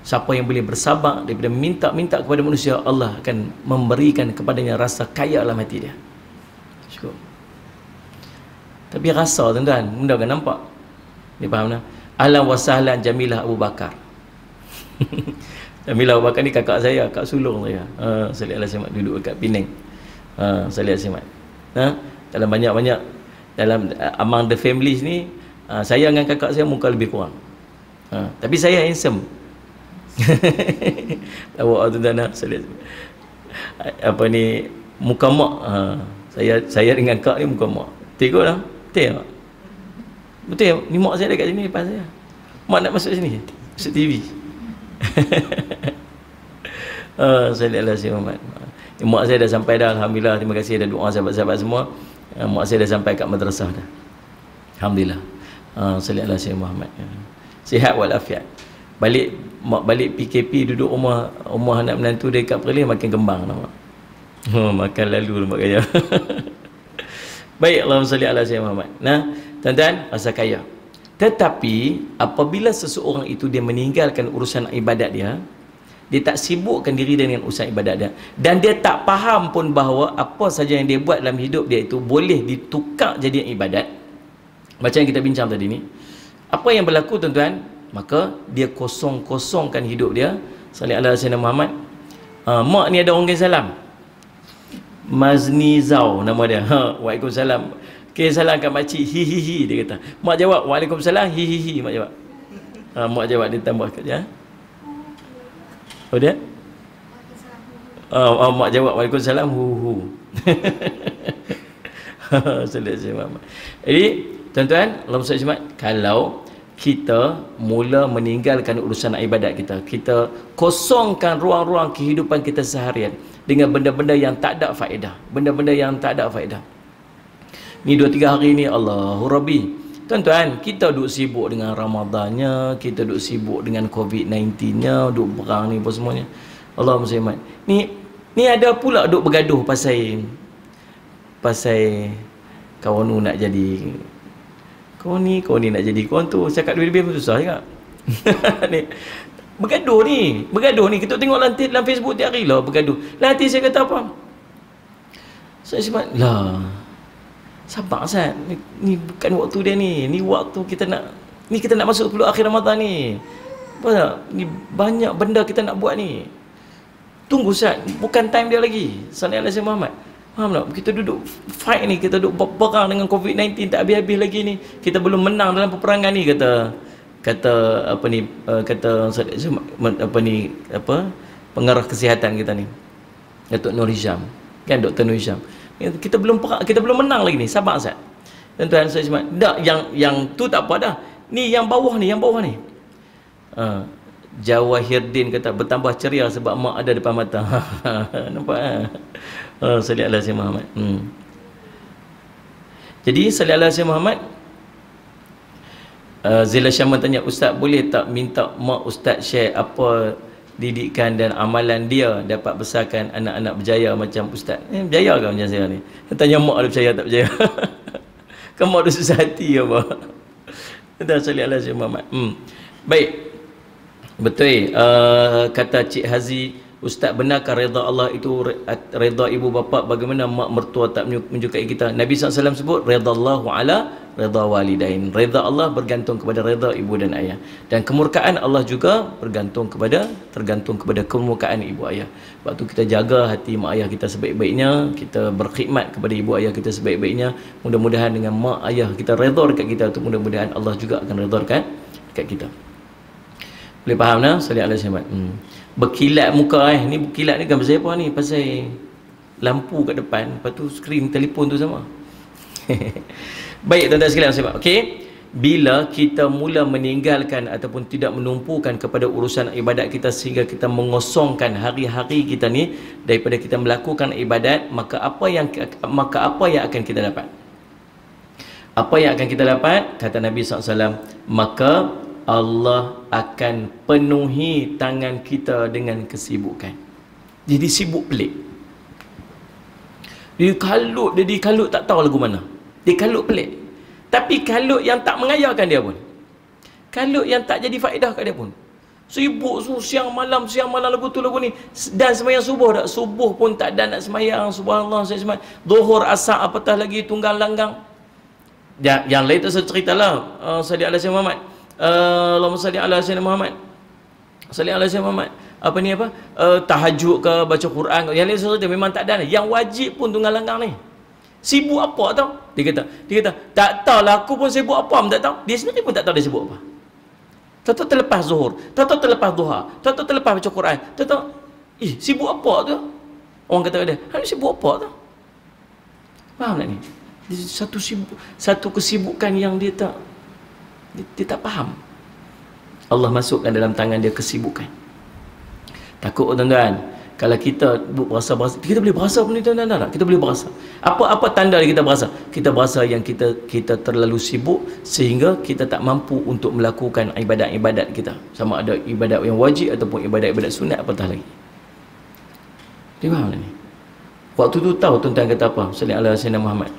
S1: Siapa yang boleh bersabar daripada minta kepada manusia, Allah akan memberikan kepadanya rasa kaya dalam hati dia. Cukup. Tapi rasa, tuan-tuan, benda kan nampak. Dia faham tak? Ahlan wa sahlan Jamilah Abu Bakar. Jamilah Abu Bakar ni kakak saya, kak sulung saya. Salih Al-Simat duduk dekat Penang. Salih Al-Simat. Dalam banyak-banyak, dalam among the families ni, saya dengan kakak saya muka lebih kurang. Tapi saya handsome. Awak tuan-tuan, Salih apa ni, muka mak. Saya dengan kak ni muka mak. Tengok lah. Betul tak? Betul, ni mak saya dekat sini depan saya. Mak nak masuk sini, masuk TV. Sallallahu alaihi wasallam. Mak saya dah sampai dah, alhamdulillah. Terima kasih ada doa sahabat-sahabat semua. Mak saya dah sampai kat madrasah dah, alhamdulillah. Sallallahu alaihi wasallam Muhammad. Sihat walafiat. Balik PKP, duduk rumah anak menantu dia kat Perlis, makin kembang nampak. Makan lalu nampak kaya. Baik, Allahumma salli ala sayyidina Muhammad. Nah, tuan-tuan, rasa kaya. Tetapi apabila seseorang itu dia meninggalkan urusan ibadat dia tak sibukkan diri dengan urusan ibadat dia, dan dia tak faham pun bahawa apa saja yang dia buat dalam hidup dia itu boleh ditukar jadi ibadat. Macam yang kita bincang tadi ni, apa yang berlaku, tuan-tuan? Maka dia kosongkan hidup dia. Sallallahu alaihi wasallam Muhammad. Mak ni ada orang salam, Mazni Zau nama dia. Waalaikumsalam. Okay, salam kat makcik, hihihi, dia kata. Mak jawab, waalaikumsalam, hihihi, mak jawab. Mak jawab, dia tambah kerja. Oh dia? Mak jawab, waalaikumsalam, hu. Jadi, tuan-tuan, Allahumma salli alaihi, kalau kita mula meninggalkan urusan ibadat kita kosongkan ruang-ruang kehidupan kita seharian dengan benda-benda yang tak ada faedah, ni 2-3 hari ni, Allahu Rabbi, tuan-tuan, kita duk sibuk dengan Ramadannya, kita duk sibuk dengan COVID-19-nya, duk perang ni apa semuanya. Allahumma salli. Ni ada pula duk bergaduh pasal kawan nu nak jadi kau ni nak jadi kawan tu, cakap lebih-lebih pun susah juga. Ni bergaduh ni kita tengok dalam Facebook tiap hari lah bergaduh. Nanti saya kata apa, Saya sebut lah, sabar Ustaz, ni bukan waktu dia ni. Ni waktu kita nak masuk 10 akhir Ramadan ni. Ni banyak benda kita nak buat ni. Tunggu Ustaz, bukan time dia lagi. Sallallahu alaihi wasallam Muhammad. Faham tak? Kita duduk fight ni, kita duduk berperang dengan COVID-19 tak habis-habis lagi ni. Kita belum menang dalam peperangan ni, kata pengarah kesihatan kita ni, Datuk Nur Hisham. Kan Dr. Nur Hisham. Kita belum menang lagi ni. Sabar Ustaz. Tuan-tuan saya cuma tak, yang tu tak apa dah. Ni yang bawah ni. Jawahirdin kata bertambah ceria sebab mak ada depan mata. Nampak sallallahu alaihi Muhammad. Jadi sallallahu alaihi Muhammad, Zila Syaman tanya, Ustaz boleh tak minta mak Ustaz share apa didikan dan amalan dia dapat besarkan anak-anak berjaya macam Ustaz? Berjaya ke macam saya ni? Tanya mak ada berjaya tak berjaya? Kan mak ada susah hati apa? Kata sallallahu alaihi Muhammad. Baik. Betul. Kata Cik Hazi, Ustaz benarkah redha Allah itu redha ibu bapa? Bagaimana mak mertua tak menyukai kita? Nabi SAW sebut redha Allahu ala redha walidain. Redha Allah bergantung kepada redha ibu dan ayah, dan kemurkaan Allah juga tergantung kepada kemurkaan ibu ayah. Waktu kita jaga hati mak ayah kita sebaik-baiknya, kita berkhidmat kepada ibu ayah kita sebaik-baiknya, mudah-mudahan dengan mak ayah kita redha dekat kita tu, mudah-mudahan Allah juga akan redha dekat kita. Boleh faham tak? Sallallahu alaihi wasallam. Berkilat muka ni berkilat ni kan pasal apa ni? Pasal lampu kat depan, lepas tu skrin telefon tu sama. Baik tuan-tuan sekalian, sebab okey, bila kita mula meninggalkan ataupun tidak menumpukan kepada urusan ibadat kita sehingga kita mengosongkan hari-hari kita ni daripada kita melakukan ibadat, maka apa yang akan kita dapat? Apa yang akan kita dapat? Kata Nabi SAW, maka Allah akan penuhi tangan kita dengan kesibukan. Jadi sibuk pelik. Dia kalut tak tahu lagu mana. Dia kalut pelik. Tapi kalut yang tak mengayakan dia pun. Kalut yang tak jadi faedah kat dia pun. Sibuk siang malam lagu tu lagu ni. Dan sembahyang subuh tak? Subuh pun tak ada nak sembahyang. Subhanallah, saya sembahyang. Zuhur, asar, apatah lagi tunggang langgang. Yang lain tu saya ceritalah. Sallallahu alaihi Muhammad. Allahumma salli ala sayyidina Muhammad. Sallallahu alaihi Muhammad. Apa ni apa? Tahajud ke, baca Quran ke. Yang lain cerita memang tak ada. Yang wajib pun tunggal langgang ni. Sibuk apa tau? Dia kata, tak tahulah aku pun sibuk apa pun tak tahu. Dia sendiri pun tak tahu dia sibuk apa. Tahu terlepas zuhur, tahu terlepas duha, tahu terlepas baca Quran, tahu sibuk apa tu? Orang kata dia, "Hang sibuk apa tu?" Faham tak ni? Satu kesibukan yang dia tak faham. Allah masukkan dalam tangan dia kesibukan. Takut tuan-tuan, kalau kita berasa, kita boleh berasa pun ni tuan-tuan tak? Kita boleh berasa. Apa tanda kita berasa? Kita berasa yang kita terlalu sibuk sehingga kita tak mampu untuk melakukan ibadat-ibadat kita. Sama ada ibadat yang wajib ataupun ibadat-ibadat sunat apatah lagi. Dia faham tak ni? Waktu tu tahu tuan-tuan kata apa? Sallallahu alaihi wasallam Muhammad.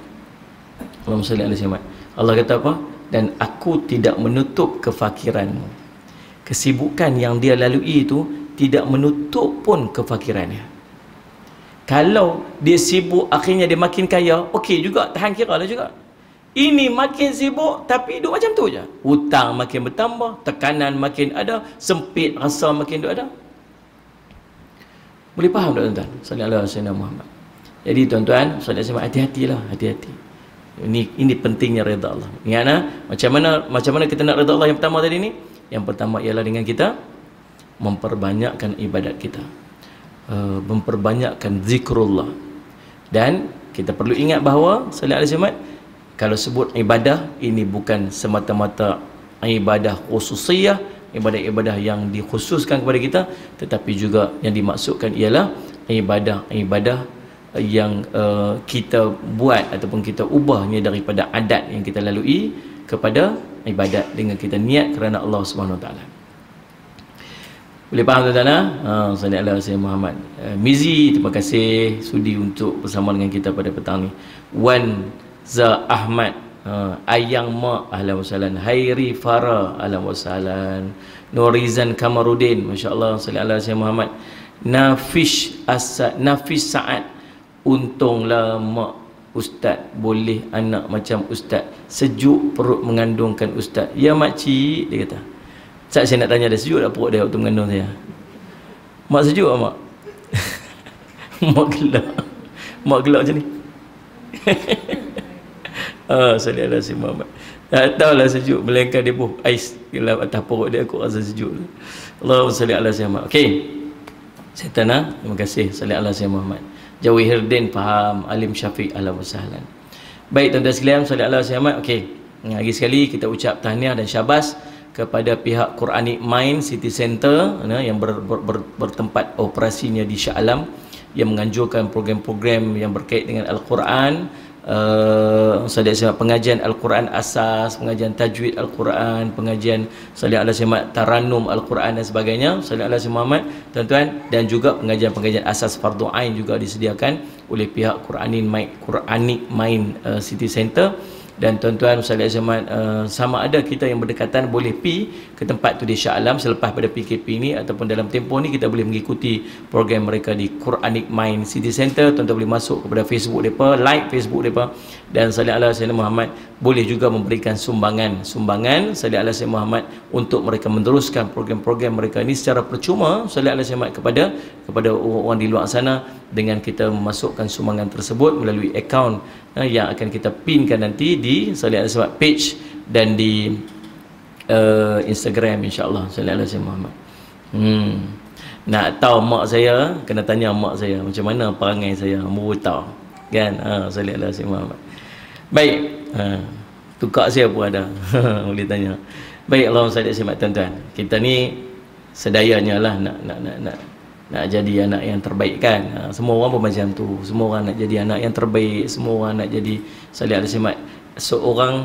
S1: Allahumma salli alaihi wasallam. Allah kata apa? Dan aku tidak menutup kefakiranmu. Kesibukan yang dia lalui itu tidak menutup pun kefakirannya. Kalau dia sibuk akhirnya dia makin kaya, okey juga, tahan kira lah juga. Ini makin sibuk tapi duduk macam tu je. Hutang makin bertambah, tekanan makin ada, sempit rasa makin ada. Boleh faham tak tuan-tuan? Sallallahu alaihi wasallam Muhammad. Jadi tuan-tuan, sallallahu alaihi wasallam, hati-hatilah, hati-hati. Ini pentingnya redha Allah. Ingat macam mana kita nak redha Allah yang pertama tadi ni? Yang pertama ialah dengan kita memperbanyakkan ibadat kita, memperbanyakkan zikrullah. Dan kita perlu ingat bahawa sallallahu alaihi wasallam, kalau sebut ibadah, ini bukan semata-mata ibadah khususiyah, ibadah-ibadah yang dikhususkan kepada kita, tetapi juga yang dimaksudkan ialah ibadah-ibadah yang kita buat ataupun kita ubahnya daripada adat yang kita lalui kepada ibadat dengan kita niat kerana Allah Subhanahu Wa Taala. Boleh faham tuan-tuan? Sallallahu alaihi wasallam Muhammad. Mizi, terima kasih sudi untuk bersama dengan kita pada petang ni. Wan Za Ahmad, Ayang Mak, ahlan wasalan. Hairi Farah, ahlan wasalan. Nurizan Kamarudin, masya-Allah. Sallallahu alaihi wasallam Muhammad. Nafis Saad, Untunglah mak ustaz boleh anak macam ustaz. Sejuk perut mengandungkan ustaz. Ya makcik, dia kata. Saya nak tanya dia, sejuk tak perut dia waktu mengandung saya? Mak sejuk tak mak? Mak gelak. Mak gelak macam ni. Salih ala si Muhammad. Tak tahulah sejuk, melainkan dia pun ais dalam atas perut dia, aku rasa sejuk. Allahumma salli ala si Muhammad. Okey. Saya tanah, terima kasih. Salih ala si Muhammad. Jawi Hirdin faham, Alim Syafiq, ahlan wa sahlan. Baik tuan-tuan sekalian, salih ala si Muhammad. Okey. Lagi sekali kita ucap tahniah dan syabas kepada pihak Quranic Mind City Center yang bertempat operasinya di Shah Alam, yang menganjurkan program-program yang berkait dengan Al-Quran, pengajian Al-Quran asas, pengajian tajwid Al-Quran, pengajian salih ala Muhammad taranum Al-Quran dan sebagainya, salih ala Muhammad tuan-tuan, dan juga pengajian-pengajian asas fardu ain juga disediakan oleh pihak Quranic Mind City Center. Dan tuan-tuan salih Muhammad, sama ada kita yang berdekatan boleh pi ke tempat tu di Shah Alam selepas pada PKP ni, ataupun dalam tempoh ni kita boleh mengikuti program mereka di Quranic Mind City Center. Tuan-tuan boleh masuk kepada Facebook mereka, like Facebook mereka, dan salih ala Sayyidina Muhammad boleh juga memberikan sumbangan salih ala Sayyidina Muhammad untuk mereka meneruskan program-program mereka ini secara percuma, salih ala Sayyidina Muhammad kepada orang di luar sana, dengan kita memasukkan sumbangan tersebut melalui akaun yang akan kita pinkan nanti di salih ala Sayyidina page dan di Instagram, insya-Allah. Salih ala Sayyidina Muhammad. Nak tahu mak saya, kena tanya mak saya macam mana perangai saya, baru tahu kan. Salih ala Sayyidina Muhammad. Baik, tukar saya pun ada. Boleh tanya. Baik, Allahumma salli ala Muhammad. Tuan-tuan, kita ni sedayanya lah nak jadi anak yang terbaik kan. Semua orang pun macam tu. Semua orang nak jadi anak yang terbaik. Semua orang nak jadi salih ala Muhammad, seorang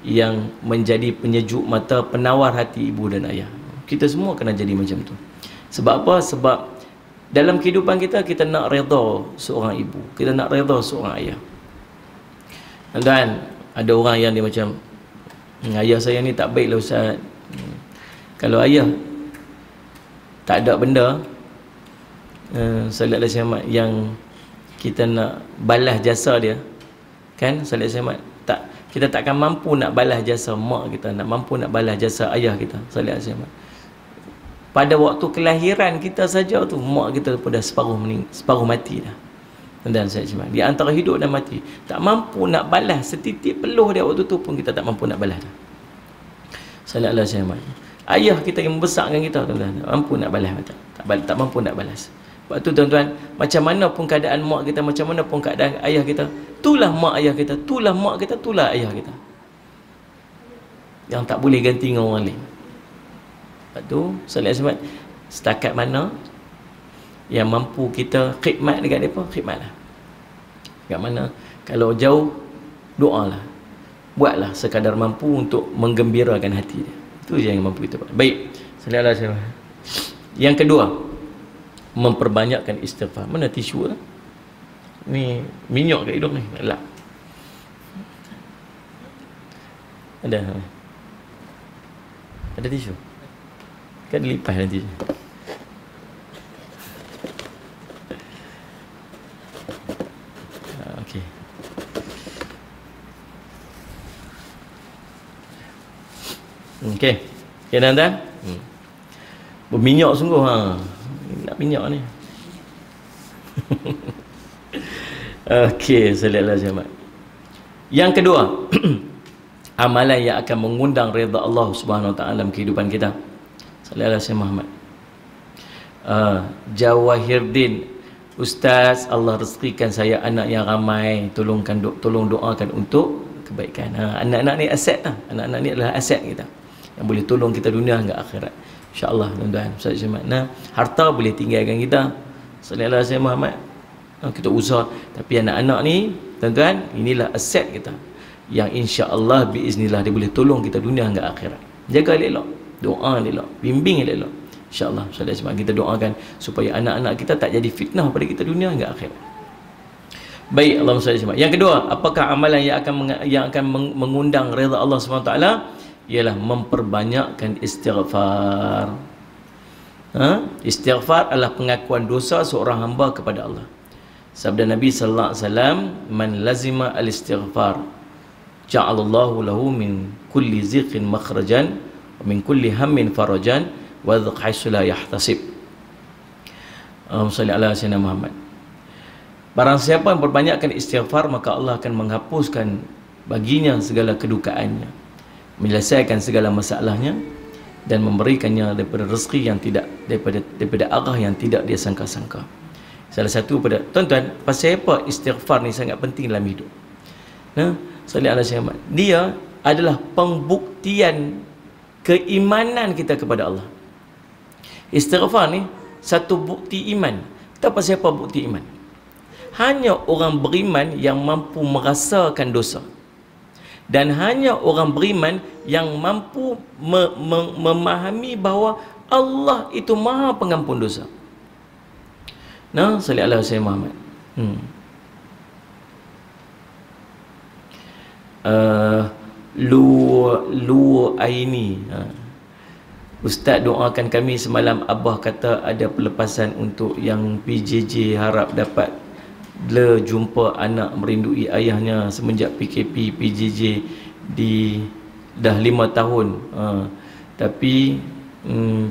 S1: yang menjadi penyejuk mata, penawar hati ibu dan ayah. Kita semua kena jadi macam tu. Sebab apa? Sebab dalam kehidupan kita, kita nak redha seorang ibu, kita nak redha seorang ayah. Dan ada orang yang dia macam, ayah saya ni tak baik lah Ustaz. Kalau ayah tak ada benda salih ala Muhammad yang kita nak balas jasa dia, kan, salih ala Muhammad, kita takkan mampu nak balas jasa mak kita, nak mampu nak balas jasa ayah kita, salih ala Muhammad. Pada waktu kelahiran kita saja tu, mak kita pun dah separuh mati dah. Dan saya cuma di antara hidup dan mati, tak mampu nak balas setitik peluh dia waktu tu pun kita tak mampu nak balas dah. Salih ala Muhammad. Ayah kita yang membesarkan kita, tuan-tuan, mampu nak balas tak mampu nak balas. Sebab tu tuan-tuan, macam mana pun keadaan mak kita, macam mana pun keadaan ayah kita, itulah mak ayah kita, itulah mak kita, itulah ayah kita, yang tak boleh ganti dengan orang lain. Sebab tu salih ala Muhammad, setakat mana yang mampu kita khidmat dekat mereka, khidmatlah. Dekat mana, kalau jauh, doalah, buatlah sekadar mampu untuk menggembirakan hati dia. Itu je yang mampu kita buat. Baik, salih ala Muhammad. Yang kedua, memperbanyakkan istighfar. Mana tisu lah? Ni minyak kat hidung ni, elak. Ada tisu? Kan lipas nanti. Okey. Okey. Okey tuan-tuan. Berminyak sungguh nak minyak ni. Okey, salih ala Muhammad. Yang kedua, amalan yang akan mengundang redha Allah Subhanahu Wa Taala dalam kehidupan kita. Salih ala Muhammad. Jawahirdin, Ustaz, Allah rezekikan saya anak yang ramai, tolong doakan untuk kebaikan. Anak-anak ni aset lah. Anak-anak ni adalah aset kita, yang boleh tolong kita dunia hingga akhirat. InsyaAllah tuan-tuan. Ustaz Muhammad, harta boleh tinggalkan kita. Salih ala Muhammad. Kita usaha, tapi anak-anak ni tuan-tuan, inilah aset kita, yang insya-Allah biiznillah dia boleh tolong kita dunia hingga akhirat. Jaga elok, doa elok, bimbing elok. InsyaAllah kita doakan supaya anak-anak kita tak jadi fitnah pada kita dunia hingga akhirat. Baik, Allahumma salli alaihi. Yang kedua, apakah amalan yang akan mengundang redha Allah Subhanahu Wa Taala? Ialah memperbanyakkan istighfar. Istighfar adalah pengakuan dosa seorang hamba kepada Allah. Sabda Nabi sallallahu alaihi wasallam, "Man lazima al-istighfar, ja'alallahu lahu min kulli ziqin makhrajan wa min kulli hammin farajan wa dhaq haitsu la yahtasib." Salli ala sayyidina Muhammad. Barang siapa yang berbanyakkan istighfar, maka Allah akan menghapuskan baginya segala kedukaannya, menyelesaikan segala masalahnya, dan memberikannya daripada rezeki yang tidak, daripada arah yang tidak dia sangka-sangka. Salah satu pada tuan-tuan, pasal apa istighfar ni sangat penting dalam hidup. Nah, salli ala sayyidina Muhammad. Dia adalah pembuktian keimanan kita kepada Allah. Istighfar ni satu bukti iman. Tahu pasal apa bukti iman? Hanya orang beriman yang mampu merasakan dosa, dan hanya orang beriman yang mampu memahami bahawa Allah itu Maha Pengampun dosa. Nah, salli ala sayyidina Muhammad. Lu Aini, Ustaz doakan kami semalam. Abah kata ada pelepasan untuk yang PJJ, harap dapat jumpa anak merindui ayahnya semenjak PKP PJJ dah 5 tahun. Tapi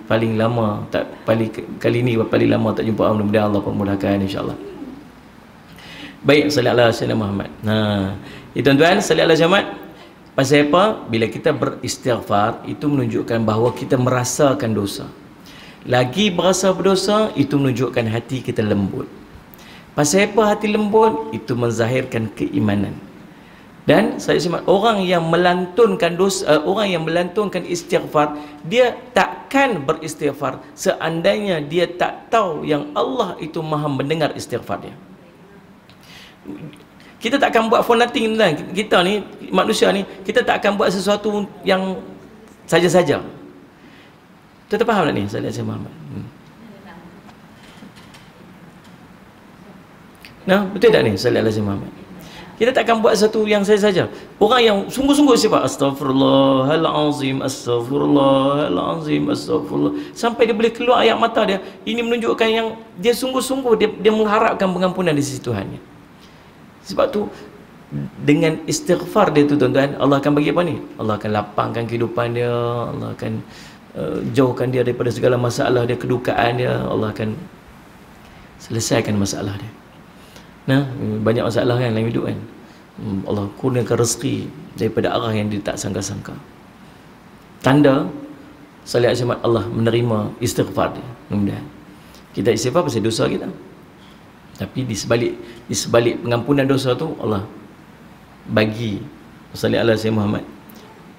S1: paling lama kali ni paling lama tak jumpa. Mudah-mudahan Allah pemudahkan insya-Allah. Baik, sallallahu alaihi wasallam Muhammad. Tuan-tuan, sallallahu alaihi wasallam. Pasal apa? Bila kita beristighfar, itu menunjukkan bahawa kita merasakan dosa. Lagi berasa berdosa, itu menunjukkan hati kita lembut. Pasal apa hati lembut? Itu menzahirkan keimanan. Dan saya sebut, orang yang melantunkan dosa, orang yang melantunkan istighfar, dia takkan beristighfar seandainya dia tak tahu yang Allah itu Maha mendengar istighfar dia. Kita tak akan buat for nothing lah. Kita ni manusia ni, kita tak akan buat sesuatu yang saja-saja. Tuan faham tak ni? Saya lihat Muhammad. Nah, betul tak ni? Saya lihat Muhammad. Kita tak akan buat sesuatu yang saja-saja. Orang yang sungguh-sungguh sifat astaghfirullahalazim, astaghfirullahalazim, astaghfirullah, sampai dia boleh keluar air mata dia. Ini menunjukkan yang dia sungguh-sungguh dia mengharapkan pengampunan di sisi Tuhan. Sebab tu dengan istighfar dia tu tuan-tuan, Allah akan bagi apa ni? Allah akan lapangkan kehidupan dia, Allah akan jauhkan dia daripada segala masalah dia, kedukaan dia, Allah akan selesaikan masalah dia. Nah, banyak masalah kan dalam hidup kan. Allah kurniakan rezeki daripada arah yang dia tak sangka-sangka. Tanda salih asyamat Allah menerima istighfar dia. Mudah-mudahan kita istighfar pasal dosa kita, tapi di sebalik pengampunan dosa tu Allah bagi salli ala sayyidina Muhammad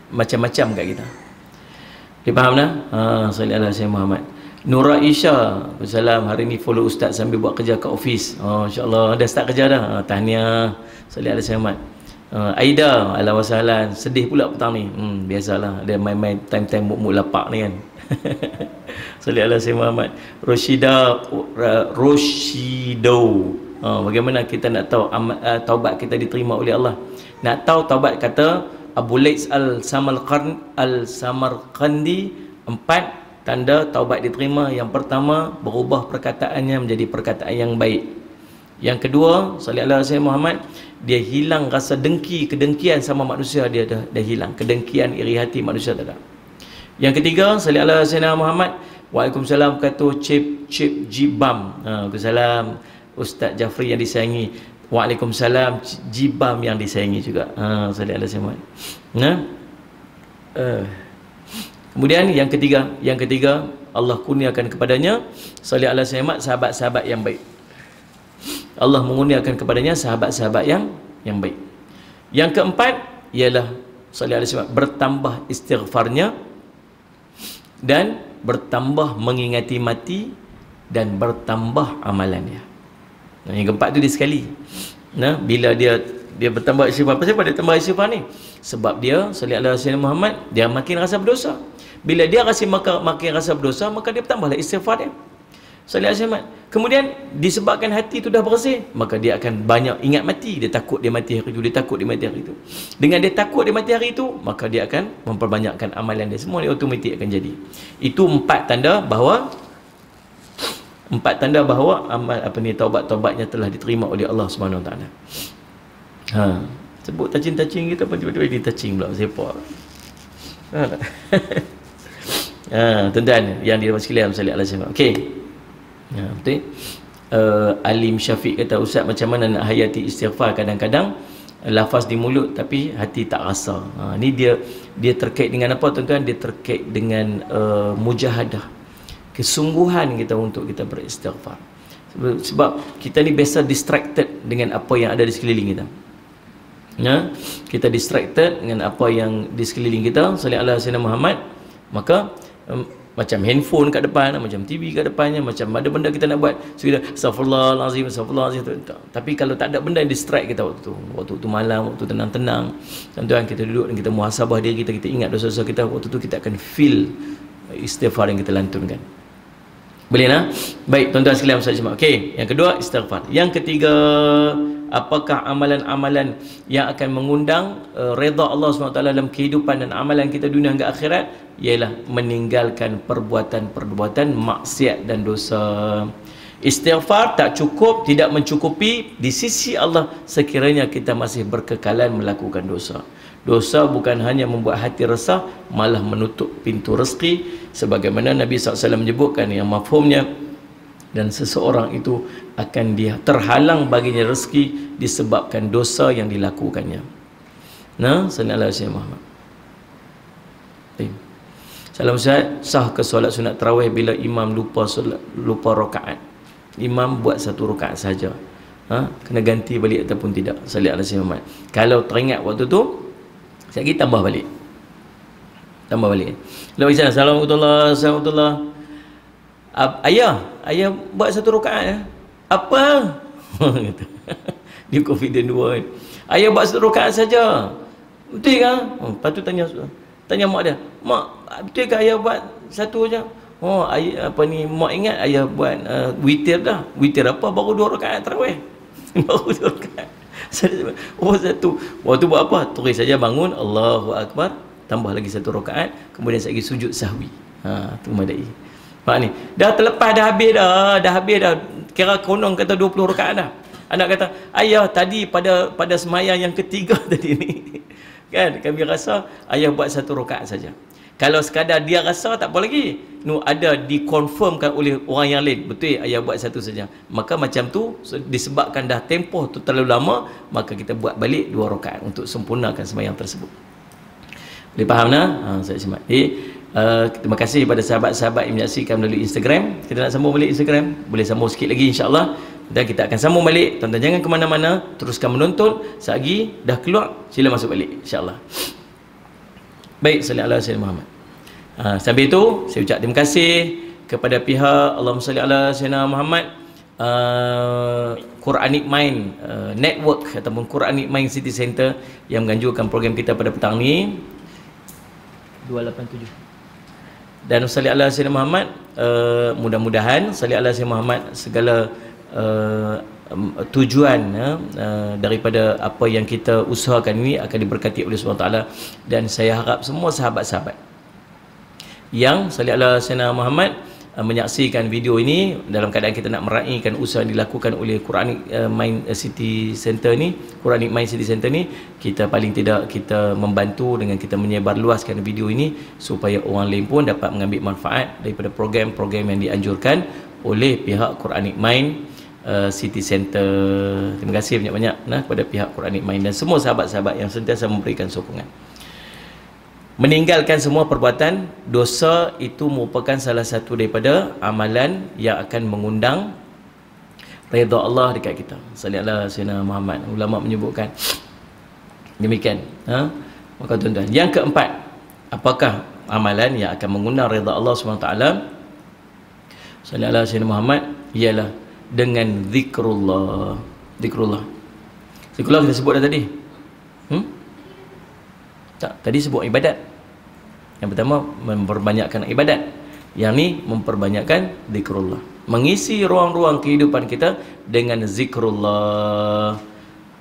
S1: macam-macam kat kita. Dia faham dah? Salli ala sayyidina Muhammad. Nur Aisyah salam, hari ni follow ustaz sambil buat kerja kat office. Insya-Allah dah start kerja dah. Tahniah. Salli ala sayyidina Muhammad. Aida, alhamdulillah wassalam. Sedih pula petang ni. Biasalah dia main-main time-time muk-muk lapak ni kan. Salli ala sayyidina Muhammad. Roshido. Bagaimana kita nak tahu taubat kita diterima oleh Allah? Nak tahu taubat, kata Abu Laits Al-Samarqandi, 4 tanda taubat diterima. Yang pertama, berubah perkataannya menjadi perkataan yang baik. Yang kedua, salli ala sayyidina Muhammad, dia hilang rasa kedengkian sama manusia, dia dah hilang. Kedengkian, iri hati manusia tak ada. Yang ketiga, salli ala sayyidina Muhammad. Waalaikumsalam kata Cip Jibam. Waalaikumsalam Ustaz Jafri yang disayangi. Waalaikumsalam Jibam yang disayangi juga. Salli ala sayyidina Muhammad. Kemudian yang ketiga Allah kurniakan kepadanya salli ala sayyidina Muhammad sahabat-sahabat yang baik. Allah mengurniakan kepadanya sahabat-sahabat yang baik. Yang keempat ialah salli ala sayyidina Muhammad bertambah istighfarnya dan bertambah mengingati mati dan bertambah amalannya. Yang keempat tu dia sekali. Bila dia bertambah istighfar. Kenapa dia tambah istighfar ni? Sebab dia salli ala sayyidina Muhammad, dia makin rasa berdosa. Bila dia makin rasa berdosa, maka dia bertambahlah istighfar dia. Salli ala sayyidina Muhammad. Kemudian disebabkan hati itu dah bersih, maka dia akan banyak ingat mati. Dia takut dia mati hari itu, dia takut dia mati hari itu. Dengan dia takut dia mati hari itu, maka dia akan memperbanyakkan amalan dia. Semua dia automatik akan jadi. Itu 4 tanda bahawa Empat tanda bahawa amal taubat-taubatnya telah diterima oleh Allah Subhanahu Wa Taala. Sebut touching kita pun tiba-tiba di touching pula sepak. Tuan-tuan yang dirahmati sekalian sallallahu alaihi wasallam. Okey. Betul. Alim Syafiq kata, ustaz, macam mana nak hayati istighfar? Kadang-kadang lafaz di mulut tapi hati tak rasa. Ni dia terkait dengan apa, tuan-tuan? Dia terkait dengan mujahadah, kesungguhan kita untuk kita beristighfar. Sebab kita ni biasa distracted dengan apa yang ada di sekeliling kita. Kita distracted dengan apa yang di sekeliling kita, sallallahu alaihi wasallam Muhammad. Maka macam handphone kat depan, macam TV kat depannya, macam ada benda kita nak buat, so kita astagfirullahalazim, astagfirullahalazim. Tapi kalau tak ada benda yang distract kita waktu tu malam, waktu tenang-tenang, tuan-tuan, kita duduk dan kita muhasabah diri kita, kita ingat dosa-dosa kita, waktu tu kita akan feel istighfar yang kita lantunkan. Boleh nah? Baik, tuan-tuan sekalian, Ustaz Ismail. Okey, yang kedua istighfar. Yang ketiga, apakah amalan-amalan yang akan mengundang redha Allah SWT dalam kehidupan dan amalan kita dunia hingga akhirat? Ialah meninggalkan perbuatan-perbuatan maksiat dan dosa. Istighfar tak cukup, tidak mencukupi di sisi Allah sekiranya kita masih berkekalan melakukan dosa. Dosa bukan hanya membuat hati resah, malah menutup pintu rezeki, sebagaimana Nabi SAW menyebutkan yang mafhumnya, dan seseorang itu akan dia terhalang baginya rezeki disebabkan dosa yang dilakukannya. Sallallahu alaihi wasallam. Salam Ustaz, sah ke solat sunat tarawih bila imam lupa rakaat? Imam buat satu rakaat saja. Kena ganti balik ataupun tidak? Sallallahu alaihi wasallam. Kalau teringat waktu tu, sekali tambah balik. Assalamualaikum warahmatullahi. Ayah buat satu rakaat. Apa? Dia confident dua kan. Ayah buat satu rakaat saja. Betul ke? Lepas tu tanya mak dia, mak, betul ke ayah buat satu saja? Ayah, mak ingat ayah buat witir dah. Witir apa? Baru 2 rakaat tarawih. Baru 2 rakaat. Satu. Waktu buat apa? Terus saja bangun, Allahu Akbar, tambah lagi 1 rakaat, kemudian lagi sujud sahwi. Tu madai. Mak ni dah terlepas, dah habis dah. Kira konon kata 20 rakaat dah. Anak kata, ayah tadi pada semayang yang ketiga tadi ni kan, kami rasa ayah buat 1 rakaat saja. Kalau sekadar dia rasa, tak apa lagi. Ada dikonfirmkan oleh orang yang lain, betul ayah buat 1 saja. Maka macam tu, disebabkan dah tempoh tu terlalu lama, maka kita buat balik 2 rakaat untuk sempurnakan sembahyang tersebut. Boleh faham nah? Saya simak. Terima kasih kepada sahabat-sahabat yang menyaksikan melalui Instagram. Kita nak sambung balik Instagram, boleh sambung sikit lagi insya-Allah. Dan kita akan sambung balik. Tuan-tuan jangan ke mana-mana, teruskan menonton. Selagi dah keluar, sila masuk balik insya-Allah. Baik, sallallahu alaihi wasallam Muhammad. Sambil itu, saya ucap terima kasih kepada pihak Allahumma salli ala sayyidina Muhammad, Quranic Mind Network ataupun Quranic Mind City Center yang menganjurkan program kita pada petang ni 287. Dan salli ala sayyidina Muhammad, mudah-mudahan salli ala sayyidina Muhammad segala tujuan daripada apa yang kita usahakan ini akan diberkati oleh Subhanahu Wa Taala. Dan saya harap semua sahabat-sahabat yang sallallahu alaihi wasallam Muhammad menyaksikan video ini dalam keadaan kita nak meraihkan usaha yang dilakukan oleh Quranic Mind City Center ni, Quranic Mind City Center ni, kita paling tidak kita membantu dengan kita menyebarluaskan video ini supaya orang lain pun dapat mengambil manfaat daripada program-program yang dianjurkan oleh pihak Quranic Mind City Center. Terima kasih banyak-banyak kepada pihak Quranic Mind dan semua sahabat-sahabat yang sentiasa memberikan sokongan. Meninggalkan semua perbuatan dosa itu merupakan salah satu daripada amalan yang akan mengundang redha Allah dekat kita. Sallallahu alaihi wasallam Muhammad. Ulama menyebutkan demikian. Maka tuan-tuan, yang keempat, apakah amalan yang akan mengundang redha Allah SWT? Sallallahu alaihi wasallam Muhammad, ialah dengan zikrullah. Zikrullah kita sebut dah tadi. Tak, tadi sebut ibadat. Yang pertama memperbanyakkan ibadat. Yang ni memperbanyakkan zikrullah. Mengisi ruang-ruang kehidupan kita dengan zikrullah.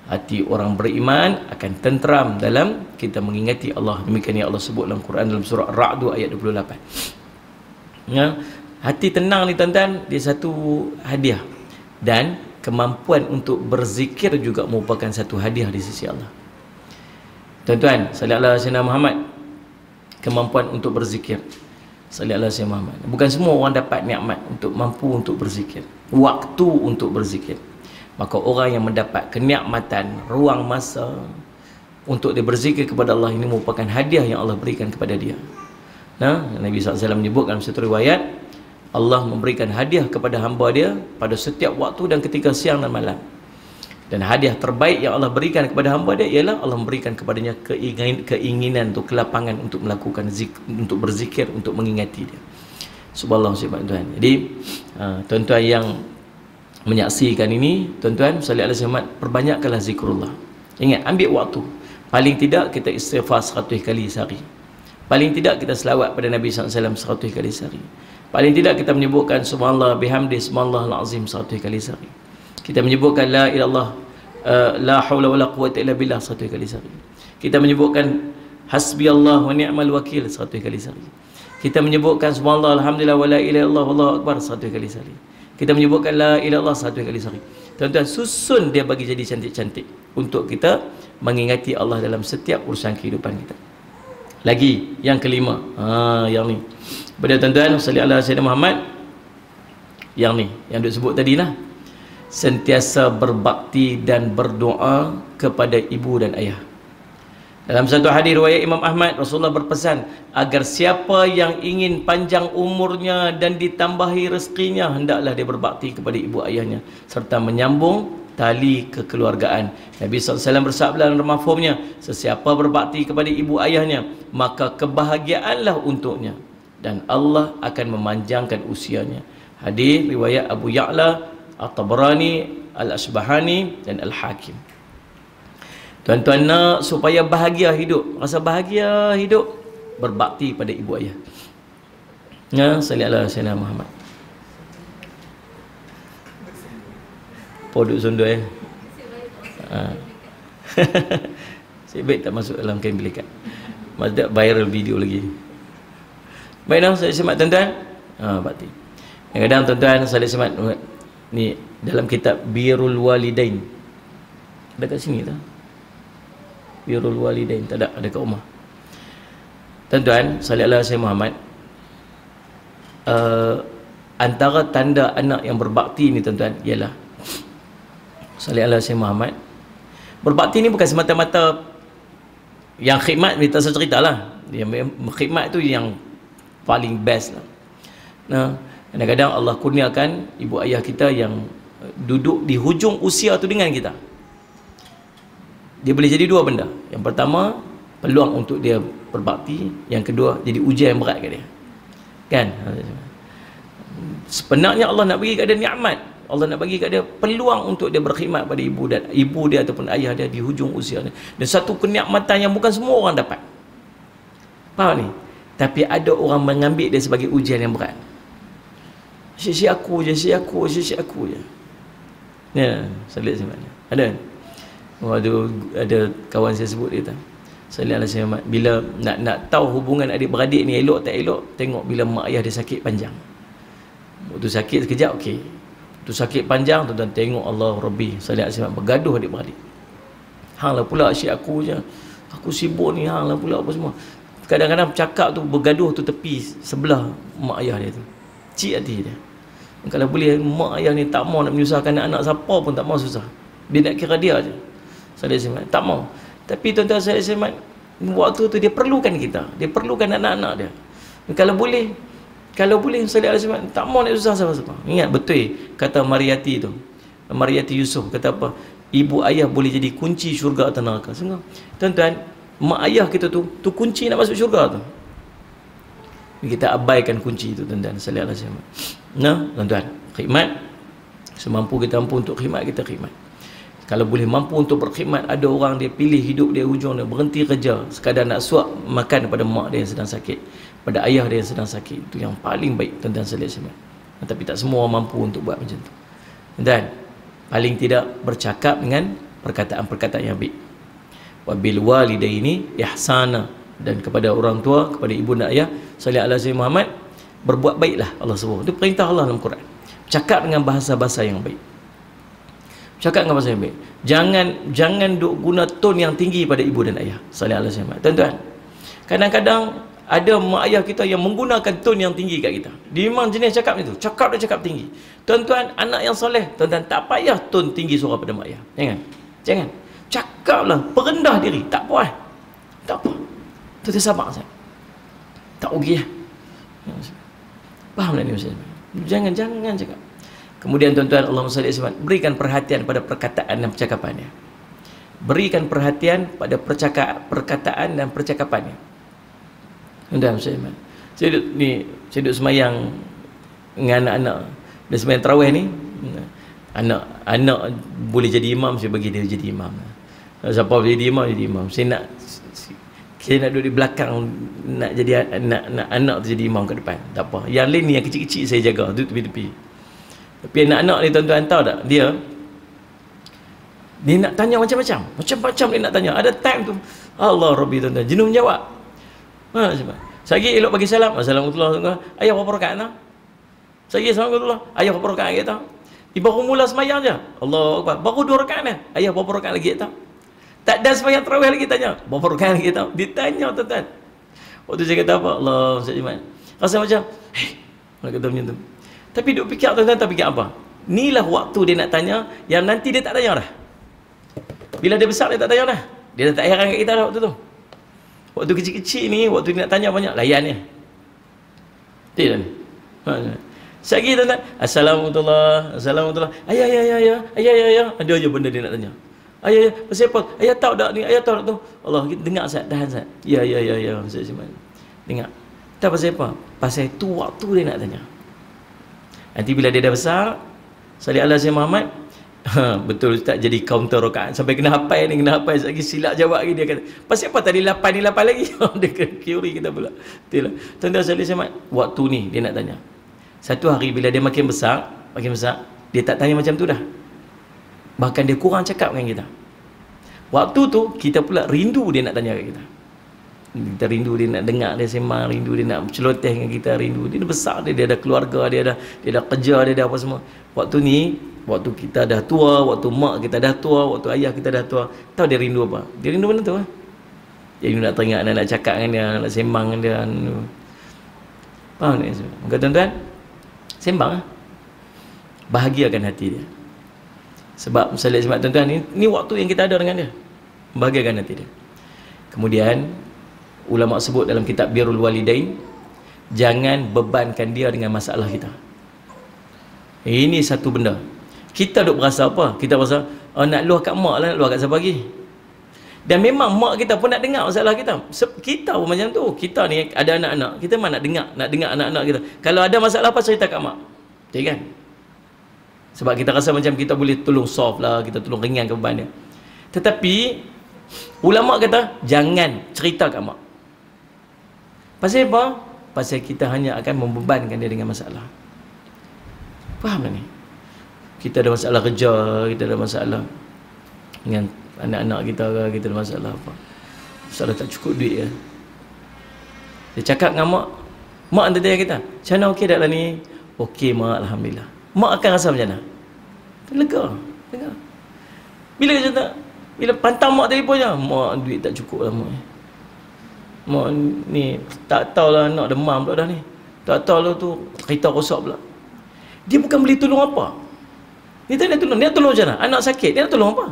S1: Hati orang beriman akan tenteram dalam kita mengingati Allah. Demikian yang Allah sebut dalam Quran dalam surah Ar-Ra'd ayat 28. Ya. Hati tenang ni tuan-tuan, dia satu hadiah. Dan kemampuan untuk berzikir juga merupakan satu hadiah di sisi Allah. Tuan-tuan, sallallahu alaihi wasallam Muhammad, kemampuan untuk berzikir. Sallallahu alaihi wasallam Muhammad. Bukan semua orang dapat nikmat untuk mampu untuk berzikir, waktu untuk berzikir. Maka orang yang mendapat kenikmatan ruang masa untuk dia berzikir kepada Allah, ini merupakan hadiah yang Allah berikan kepada dia. Nah, Nabi SAW menyebut dalam satu riwayat, Allah memberikan hadiah kepada hamba dia pada setiap waktu dan ketika siang dan malam. Dan hadiah terbaik yang Allah berikan kepada hamba dia ialah Allah memberikan kepadanya keinginan untuk kelapangan untuk melakukan untuk berzikir, untuk mengingati dia. Subhanallah, tuan-tuan. Jadi tuan-tuan yang menyaksikan ini, tuan-tuan sallallahu alaihi wasallam, perbanyakkanlah zikrullah. Ingat, ambil waktu. Paling tidak kita istighfar 100 kali sehari. Paling tidak kita selawat pada Nabi SAW 100 kali sehari. Paling tidak kita menyebutkan subhanallah bihamdi subhanallahal azim 100 kali sehari. Kita menyebutkan la ilallah la haula wala quwwata illa billah 100 kali sehari. Kita menyebutkan hasbiyallah wa ni'mal wakil 100 kali sehari. Kita menyebutkan subhanallah alhamdulillah wa la ilaha illallah wallahu akbar 100 kali sehari. Kita menyebutkan la ilallah 100 kali sehari. Tuan-tuan, susun dia bagi jadi cantik-cantik untuk kita mengingati Allah dalam setiap urusan kehidupan kita. Lagi yang kelima, yang ni. Pada tuan-tuan sallallahu alaihi wasallam Muhammad, yang ni yang duk sebut tadi lah, sentiasa berbakti dan berdoa kepada ibu dan ayah. Dalam satu hadis riwayat Imam Ahmad, Rasulullah berpesan agar siapa yang ingin panjang umurnya dan ditambahi rezekinya, hendaklah dia berbakti kepada ibu ayahnya serta menyambung tali kekeluargaan. Nabi SAW bersabda dalam mafhumnya, sesiapa berbakti kepada ibu ayahnya, maka kebahagiaanlah untuknya dan Allah akan memanjangkan usianya. Hadis riwayat Abu Ya'la, At-Tabarani, Al-Asbahani dan Al-Hakim. Tuan-tuan nak supaya bahagia hidup, rasa bahagia hidup, berbakti pada ibu ayah. Ya, sallallahu alaihi wasallam Muhammad. Poduk sundul Saya baik tak masuk dalam kain pelikat. Masih viral video lagi. Baiklah, saya semat tuan-tuan. Bakti. Kadang-kadang tuan-tuan saya semat ni dalam kitab Birrul Walidain. Ada kat sini tak? Birrul Walidain tak ada kat rumah. Tuan-tuan, sallallahu alaihi wasallam Muhammad, antara tanda anak yang berbakti ni tuan-tuan ialah sallallahu alaihi wasallam Muhammad. Berbakti ni bukan semata-mata yang khidmat, kita ceritalah. Yang khidmat tu yang paling best lah. Nah, kadang-kadang Allah kurniakan ibu ayah kita yang duduk di hujung usia tu dengan kita. Dia boleh jadi dua benda. Yang pertama, peluang untuk dia berbakti. Yang kedua, jadi ujian yang berat kat dia. Kan? Sebenarnya Allah nak bagi kat dia nikmat. Allah nak bagi kat dia peluang untuk dia berkhidmat pada ibu dia ataupun ayah dia di hujung usia dia. Dan satu kenikmatan yang bukan semua orang dapat. Faham ni? Tapi ada orang mengambil dia sebagai ujian yang berat. Syekh aku je. Ya, saya lihat sebenarnya. Ada. Ada kawan saya sebut dia tu. Sallallahu alaihi wasallam, bila nak tahu hubungan adik-beradik ni elok tak elok, tengok bila mak ayah dia sakit panjang. Waktu sakit sekejap okey. Waktu sakit panjang, tuan-tuan tengok Allah Rabbi sallallahu alaihi wasallam bergaduh adik-beradik. Hanglah pula asyik aku je. Aku sibuk ni, hanglah pula apa semua. Kadang-kadang cakap tu bergaduh tu tepi sebelah mak ayah dia tu. Cik hati dia. Kalau boleh mak ayah ni tak mau nak menyusahkan anak siapa pun tak mau susah. Dia nak kira dia je. Sallallahu alaihi tak mau. Tapi tuan-tuan sallallahu alaihi waktu tu dia perlukan kita. Dia perlukan anak-anak dia. Kalau boleh sallallahu alaihi tak mau nak susah siapa-siapa. Ingat betul kata Mariyati tu. Mariyati Yusuf kata apa? Ibu ayah boleh jadi kunci syurga atau neraka. Sungguh. Tuan-tuan, mak ayah kita tu kunci nak masuk syurga tu. Kita abaikan kunci itu tuan-tuan sallallahu alaihi wasallam. Nah, tuan-tuan, khidmat semampu kita mampu untuk khidmat, kita khidmat. Kalau boleh mampu untuk berkhidmat, ada orang dia pilih hidup dia hujung dia berhenti kerja sekadar nak suap makan pada mak dia yang sedang sakit, pada ayah dia yang sedang sakit. Itu yang paling baik tuan-tuan sallallahu alaihi wasallam. Tapi tak semua orang mampu untuk buat macam tu. Dan paling tidak bercakap dengan perkataan-perkataan yang baik. Wabil walidaini ihsana, dan kepada orang tua, kepada ibu dan ayah sallallahu alaihi wasallam Muhammad, berbuat baiklah, Allah suruh. Itu perintah Allah dalam Quran. Cakap dengan bahasa-bahasa yang baik. Cakap dengan bahasa yang baik. Jangan duk guna tone yang tinggi pada ibu dan ayah. Sallallahu alaihi wasallam. Tuan-tuan, kadang-kadang ada mak ayah kita yang menggunakan tone yang tinggi kat kita. Dia memang jenis cakap itu. Cakap dia cakap tinggi. Tuan-tuan, anak yang soleh, tuan-tuan tak payah tone tinggi suara pada mak ayah. Jangan. Cakaplah, perendah diri. Tak puas. Tak apa. Tuan-tuan sabar saja. Tak rugi lah. Faham tak ni Ustaz? Jangan cakap. Kemudian tuan-tuan, Allahumma salli alaihi wasallam, berikan perhatian pada perkataan dan percakapannya. Berikan perhatian pada perkataan dan percakapannya. Tuan-tuan, saya duduk semayang dengan anak-anak. Dan semayang tarawih ni, anak boleh jadi imam, saya bagi dia jadi imam. Siapa boleh jadi imam. Saya nak duduk di belakang, nak jadi anak tu jadi imam kat depan. Tak apa. Yang lain ni yang kecil-kecil saya jaga, duduk tepi-tepi. Tapi anak-anak ni tuan-tuan tahu tak, dia nak tanya macam-macam dia nak tanya. Ada time tu Allah Rabbi, tuan-tuan, jenuh menjawab. Sagi elok bagi salam, assalamualaikum, ayah berapa rakaat tak? Sagi assalamualaikum, ayah berapa rakaat lagi tak? Baru mula semayang je, Allah Akbar, baru 2 rakaat dah, ayah berapa rakaat lagi tak? Tak ada semayang tarawih lagi tanya, berapa rakaat lagi tak? Ditanya tuan-tuan. Waktu saya kata apa? Allah Ustaz, rasa macam nak kata macam tu. Tapi duk fikir tuan-tuan, tak fikir apa? Inilah waktu dia nak tanya, yang nanti dia tak tanya dah. Bila dia besar dia tak tanya dah. Dia dah tak heran kat kita dah waktu tu. Waktu kecil-kecil ni, waktu dia nak tanya banyak, layan dia. Tidak ni. Sekali tuan-tuan, Assalamualaikum. Ayah. Ada je benda dia nak tanya. Ayah, pasal apa? Ayah tahu tak ni? Ayah tahu tak tu? Allah, kita dengar Ustaz, tahan Ustaz. Ya. Ustaz Siman. Dengar. Tak pasal apa? Pasal tu waktu dia nak tanya. Nanti bila dia dah besar, sallallahu alaihi wasallam Muhammad, betul tak jadi counter rakaat sampai kena hafal lagi silap jawab lagi. Dia kata, pasal apa tadi 8 ni 8 lagi? Dia kena teori kita pula. Betul lah. Tuan-tuan sallallahu alaihi wasallam, waktu ni dia nak tanya. Satu hari bila dia makin besar, dia tak tanya macam tu dah. Bahkan dia kurang cakap dengan kita. Waktu tu kita pula rindu dia nak tanya kat kita. Kita rindu dia nak dengar dia sembang, rindu dia nak celoteh dengan kita, rindu dia dah besar, dia ada keluarga, dia dah kerja, dia dah apa semua. Waktu ni, waktu kita dah tua, waktu mak kita dah tua, waktu ayah kita dah tua, tahu dia rindu apa? Dia rindu benda tu lah. Dia rindu nak teringat, nak cakap dengan dia, nak sembang dengan dia. Faham tak? Maka tuan-tuan, sembang lah. Bahagiakan hati dia. Sebab tuan-tuan, ni waktu yang kita ada dengan dia. Bahagiakan hati dia. Kemudian ulama sebut dalam kitab Birrul Walidain, jangan bebankan dia dengan masalah kita. Ini satu benda. Kita duk berasa apa? Kita berasa nak luah kat mak lah, nak luah kat siapa lagi. Dan memang mak kita pun nak dengar masalah kita. Kita pun macam tu. Kita ni ada anak-anak, kita memang nak dengar anak-anak kita. Kalau ada masalah apa, cerita kat mak. Betul kan? Sebab kita rasa macam kita boleh tolong solve lah, kita tolong ringankan beban dia. Tetapi ulama kata jangan cerita kat mak. Pasal apa? Pasal kita hanya akan membebankan dia dengan masalah. Faham tak ni? Kita ada masalah kerja, kita ada masalah dengan anak-anak kita ke, kita ada masalah apa. Masalah tak cukup duit ke. Dia cakap dengan mak nanti tanya kita, macam mana okey tak lah ni? Okey mak, Alhamdulillah. Mak akan rasa macam mana? Lega. Bila dia tak, bila pantang mak telefon je, mak duit tak cukup lah mak. Mak ni tak tahulah nak demam pula dah ni. Tak tahulah tu kereta rosak pula. Dia bukan boleh tolong apa. Dia tak nak tolong. Dia nak tolong macam mana? Anak sakit, dia nak tolong apa?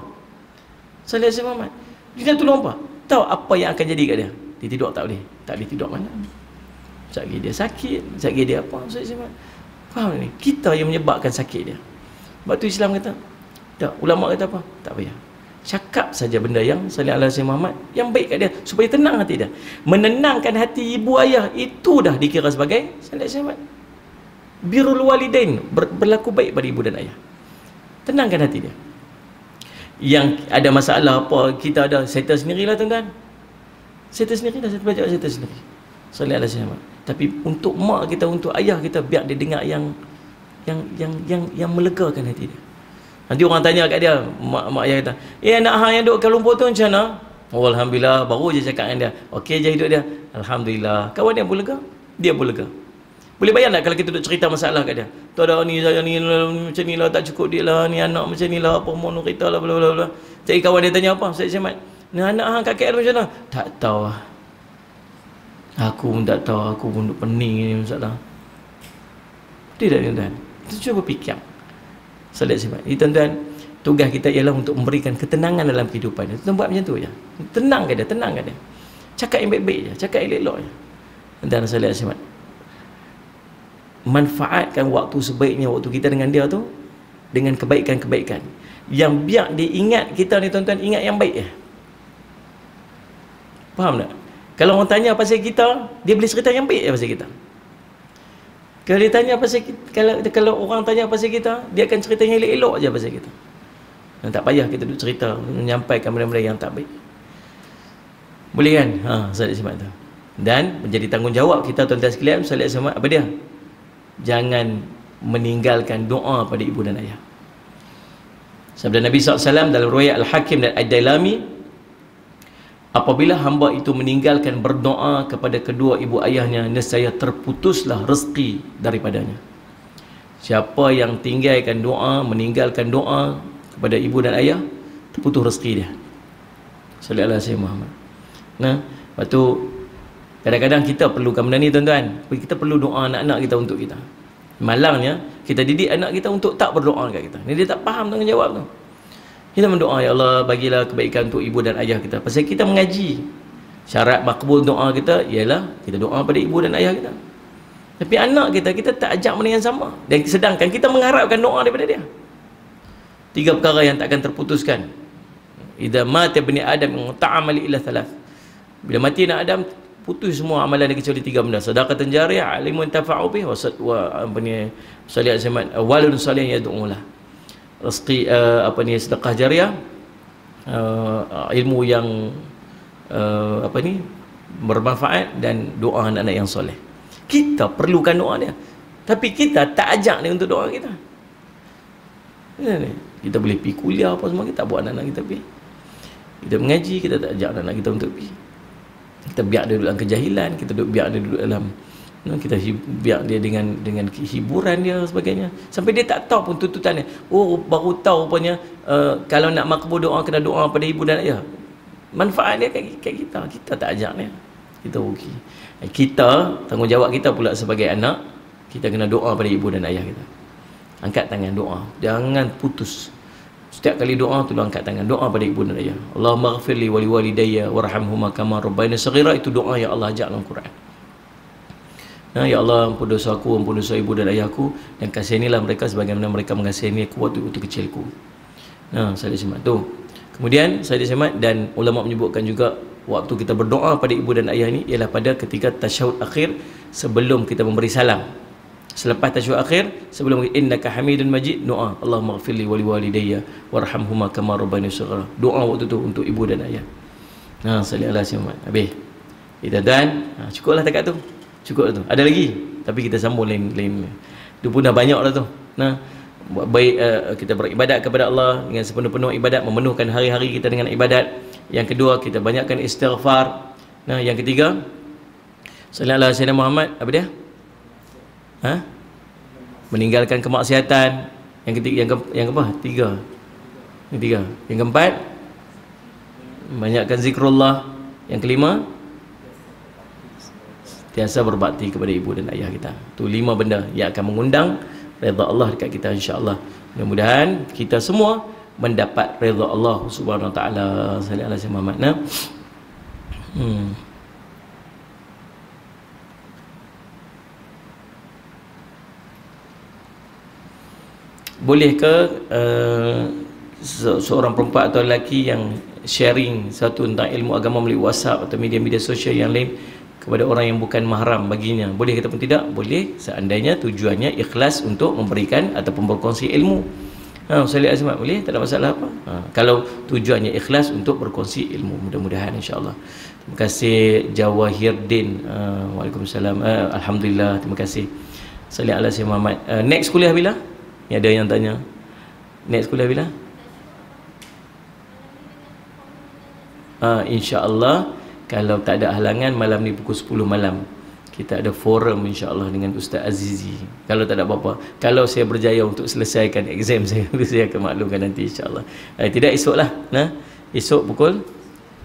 S1: Sallallahu alaihi wasallam. Dia nak tolong apa? Tahu apa yang akan jadi kat dia? Dia tidur tak boleh. Tak boleh tidur mana? Sekejap dia sakit, sekejap dia apa? Sallallahu alaihi wasallam. Faham ni? Kita yang menyebabkan sakit dia. Sebab tu Islam kata, tak, ulama kata apa? Tak payah. Cakap saja benda yang sallallahu alaihi wasallam Muhammad yang baik kat dia supaya tenang hati dia. Menenangkan hati ibu ayah itu dah dikira sebagai sallallahu alaihi wasallam. Birrul walidain, berlaku baik pada ibu dan ayah. Tenangkan hati dia. Yang ada masalah apa, kita ada settle sendirilah tuan-tuan. Settle sendirilah, saya belajar settle sendiri. Sallallahu alaihi wasallam. Tapi untuk mak kita, untuk ayah kita, biar dia dengar yang melegakan hati dia. Nanti orang tanya kat dia, mak ayah kata, anak hang yang duduk Kuala Lumpur tu macam mana? Oh, Alhamdulillah, baru je cakap dengan dia. Okey je hidup dia. Alhamdulillah. Kawan dia pun lega, dia pun lega. Boleh bayang tak kalau kita duduk cerita masalah kat dia? Tu ada ni, saya ni macam ni lah, tak cukup dia lah, ni anak macam ni lah, apa mono kita lah, bla bla bla. Jadi kawan dia tanya apa? Saya Syamad, ni anak hang kat KL macam mana? Tak tahu lah. Aku pun tak tahu, aku pun duduk pening ni masalah. Tidak, tuan-tuan. Kita cuba fikir. Salat Syamad. Jadi tuan-tuan, tugas kita ialah untuk memberikan ketenangan dalam kehidupan. Kita buat macam tu je. Tenangkan dia, tenangkan dia. Cakap yang baik-baik je, cakap yang elok je. Dan salat Syamad, manfaatkan waktu sebaiknya waktu kita dengan dia tu dengan kebaikan-kebaikan yang biar dia ingat kita ni tuan-tuan, ingat yang baik je. Faham tak? Kalau orang tanya pasal kita, dia boleh cerita yang baik je pasal kita. Kalau dia tanya pasal kita, kalau orang tanya pasal kita, dia akan cerita yang elok-elok je pasal kita. Dan tak payah kita duduk cerita menyampaikan benda-benda yang tak baik. Boleh kan? Salat Jumaat tu. Dan menjadi tanggungjawab kita tuan-tuan sekalian, salat Jumaat apa dia? Jangan meninggalkan doa pada ibu dan ayah. Sabda Nabi SAW dalam riwayat Al-Hakim dan Ad-Dailami, apabila hamba itu meninggalkan berdoa kepada kedua ibu ayahnya, nescaya terputuslah rezeki daripadanya. Siapa yang tinggalkan doa, meninggalkan doa kepada ibu dan ayah, terputus rezeki dia. Sallallahu alaihi wasallam. Nah, lepas tu kadang-kadang kita perlukan benda ni tuan-tuan. Kita perlu doa anak-anak kita untuk kita. Malangnya kita didik anak kita untuk tak berdoa dekat kita. Ni dia tak faham tanggungjawab tu. Kita mendoa, ya Allah bagilah kebaikan untuk ibu dan ayah kita. Pasal kita mengaji. Syarat makbul doa kita ialah kita doa pada ibu dan ayah kita. Tapi anak kita tak ajak benda yang sama. Dan sedangkan kita mengharapkan doa daripada dia. 3 perkara yang takkan terputuskan. Idza mata ibni Adam ta'amali ila thalath. Bila mati anak Adam, putus semua amalan dia kecuali 3 benda. Sedekah jariyah, alimun tafa'u bih, wa salih azmat, walun salih yad'ulah. Rezeki sedekah jariyah, ilmu yang bermanfaat, dan doa anak-anak yang soleh. Kita perlukan doa dia, tapi kita tak ajak dia untuk doa kita. Kita boleh pergi kuliah apa semua, kita tak buat anak-anak kita pergi. Kita mengaji, kita tak ajak anak-anak kita untuk pergi. Kita biar dia duduk dalam kejahilan, kita biar dia duduk dalam, kita biar dia dengan hiburan dia sebagainya, sampai dia tak tahu pun tuntutannya. Oh, baru tahu rupanya kalau nak makbul doa kena doa pada ibu dan ayah. Manfaat dia kat kita. Kita tak ajak dia. Kita rugi. Kita, tanggungjawab kita pula sebagai anak, kita kena doa pada ibu dan ayah kita. Angkat tangan doa, jangan putus. Setiap kali doa tu angkat tangan, doa pada ibu dan ayah. Allahumma ghafirli wa liwalidayya warhamhuma kama rabbayani shaghira. Itu doa yang Allah ajak dalam Quran. Nah, ya Allah, ampun dosa aku, ampun dosa ibu dan ayahku, dan kasihanilah mereka sebagaimana mereka mengasihi aku waktu kecilku. Nah, salat Jumaat tu. Kemudian salat Jumaat, dan ulama menyebutkan juga waktu kita berdoa pada ibu dan ayah ni ialah pada ketika tasyahud akhir, sebelum kita memberi salam. Selepas tasyahud akhir, sebelum innaka hamidun majid, doa Allahumma ghfirli wa liwalidayya warhamhuma kama rabbayani shaghira. Doa waktu tu untuk ibu dan ayah. Sallallahu alaihi wasallam. Habis. Kita dan cukuplah takat tu. Cukup dah tu. Ada lagi, tapi kita sambung lain. Itu pun dah banyak dah tu. Buat baik, kita beribadat kepada Allah dengan sepenuh-penuh ibadat, memenuhkan hari-hari kita dengan ibadat. Yang kedua, kita banyakkan istighfar. Yang ketiga, sallallahu alaihi wasallam Muhammad, apa dia? Meninggalkan kemaksiatan. Yang ketiga, yang keempat? Yang tiga. Yang keempat, banyakkan zikrullah. Yang kelima, biasa berbakti kepada ibu dan ayah kita. Tu 5 benda yang akan mengundang redha Allah dekat kita, insya-Allah. Mudah-mudahan kita semua mendapat redha Allah Subhanahu wa taala. Sallallahu alaihi wasallam. Boleh ke seorang perempuan atau lelaki yang sharing satu tentang ilmu agama melalui WhatsApp atau media-media sosial yang lain kepada orang yang bukan mahram baginya, boleh ataupun tidak? Boleh, seandainya tujuannya ikhlas untuk memberikan ataupun berkongsi ilmu. Salih Azmat, boleh, tak ada masalah apa. Kalau tujuannya ikhlas untuk berkongsi ilmu, mudah-mudahan insya-Allah. Terima kasih Jawahirdin. Waalaikumsalam. Alhamdulillah, terima kasih. Salih ala Sayyidina Muhammad. Next kuliah bila? Ni ada yang tanya. Next kuliah bila? InsyaAllah, kalau tak ada halangan, malam ni pukul 10 malam kita ada forum insya-Allah dengan Ustaz Azizi. Kalau tak ada apa-apa, kalau saya berjaya untuk selesaikan exam saya, saya akan maklumkan nanti insya-Allah. Tidak esoklah, nah. Esok pukul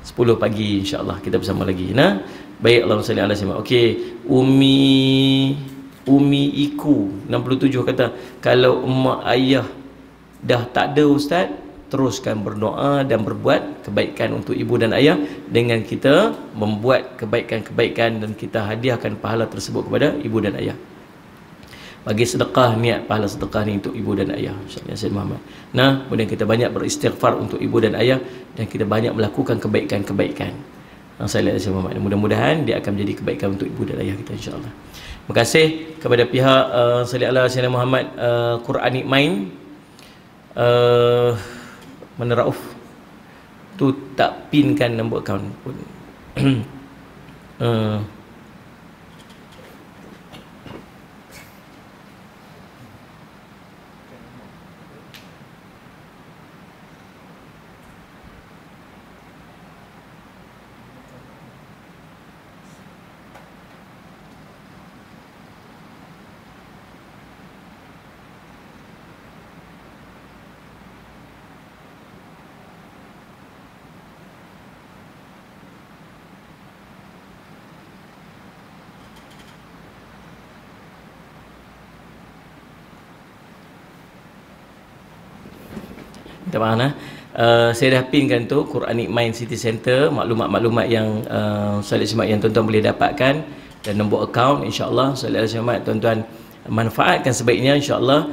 S1: 10 pagi insya-Allah kita bersama lagi. Nah. Baik, Allahumma salli ala sayyidina. Okey, Umi Iku 67 kata, kalau emak ayah dah tak ada ustaz, teruskan berdoa dan berbuat kebaikan untuk ibu dan ayah dengan kita membuat kebaikan-kebaikan dan kita hadiahkan pahala tersebut kepada ibu dan ayah. Bagi sedekah, niat pahala sedekah ni untuk ibu dan ayah, insya-Allah Sayyid Muhammad. Nah, kemudian kita banyak beristighfar untuk ibu dan ayah dan kita banyak melakukan kebaikan-kebaikan. Mudah-mudahan dia akan menjadi kebaikan untuk ibu dan ayah kita insya-Allah. Terima kasih kepada pihak Salih Allah Sayyidina Muhammad Quranic Mind, mana Rauf tu tak pinkan nombor akaun pun. Minta maaf saya dah pinkan tu Quranic Mind City Center, maklumat-maklumat yang Salih Simak yang tuan-tuan boleh dapatkan dan nombor akaun insya-Allah. Salih Simak tuan-tuan manfaatkan sebaiknya insya-Allah.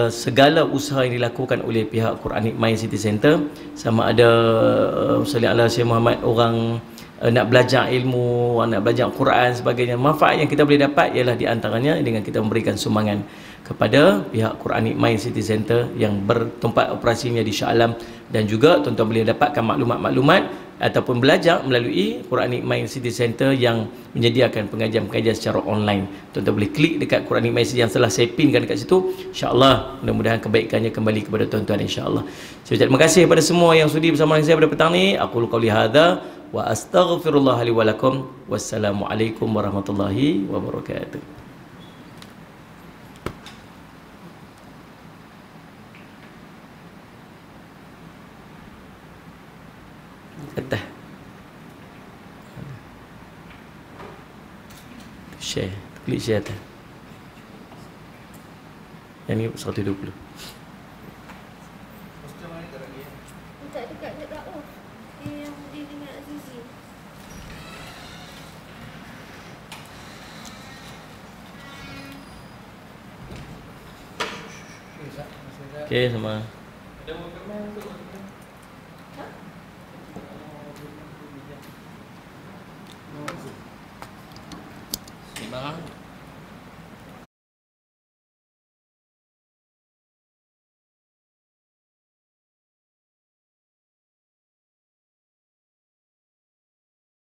S1: Segala usaha yang dilakukan oleh pihak Quranic Mind City Center, sama ada Salih Muhammad orang nak belajar ilmu, nak belajar Quran sebagainya, manfaat yang kita boleh dapat ialah di antaranya dengan kita memberikan sumbangan kepada pihak Quranic Mind City Center yang bertempat operasinya di Shah Alam, dan juga tuan-tuan boleh dapatkan maklumat-maklumat ataupun belajar melalui Quranic Mind City Center yang menyediakan pengajian-pengajian secara online. Tuan-tuan boleh klik dekat Quranic Mind City yang telah saya pinkan dekat situ. InsyaAllah mudah-mudahan kebaikannya kembali kepada tuan-tuan insyaAllah. Saya terima kasih kepada semua yang sudi bersama dengan saya pada petang ni. Aqulu qouli hadza wa astaghfirullah li wa lakum. Wassalamualaikum warahmatullahi wabarakatuh. Atas share, klik share atas. Yang ni 120.
S2: Tak dekat Rauf. Yang dia dengan Azizi.
S1: Okey, sama.
S2: Ha?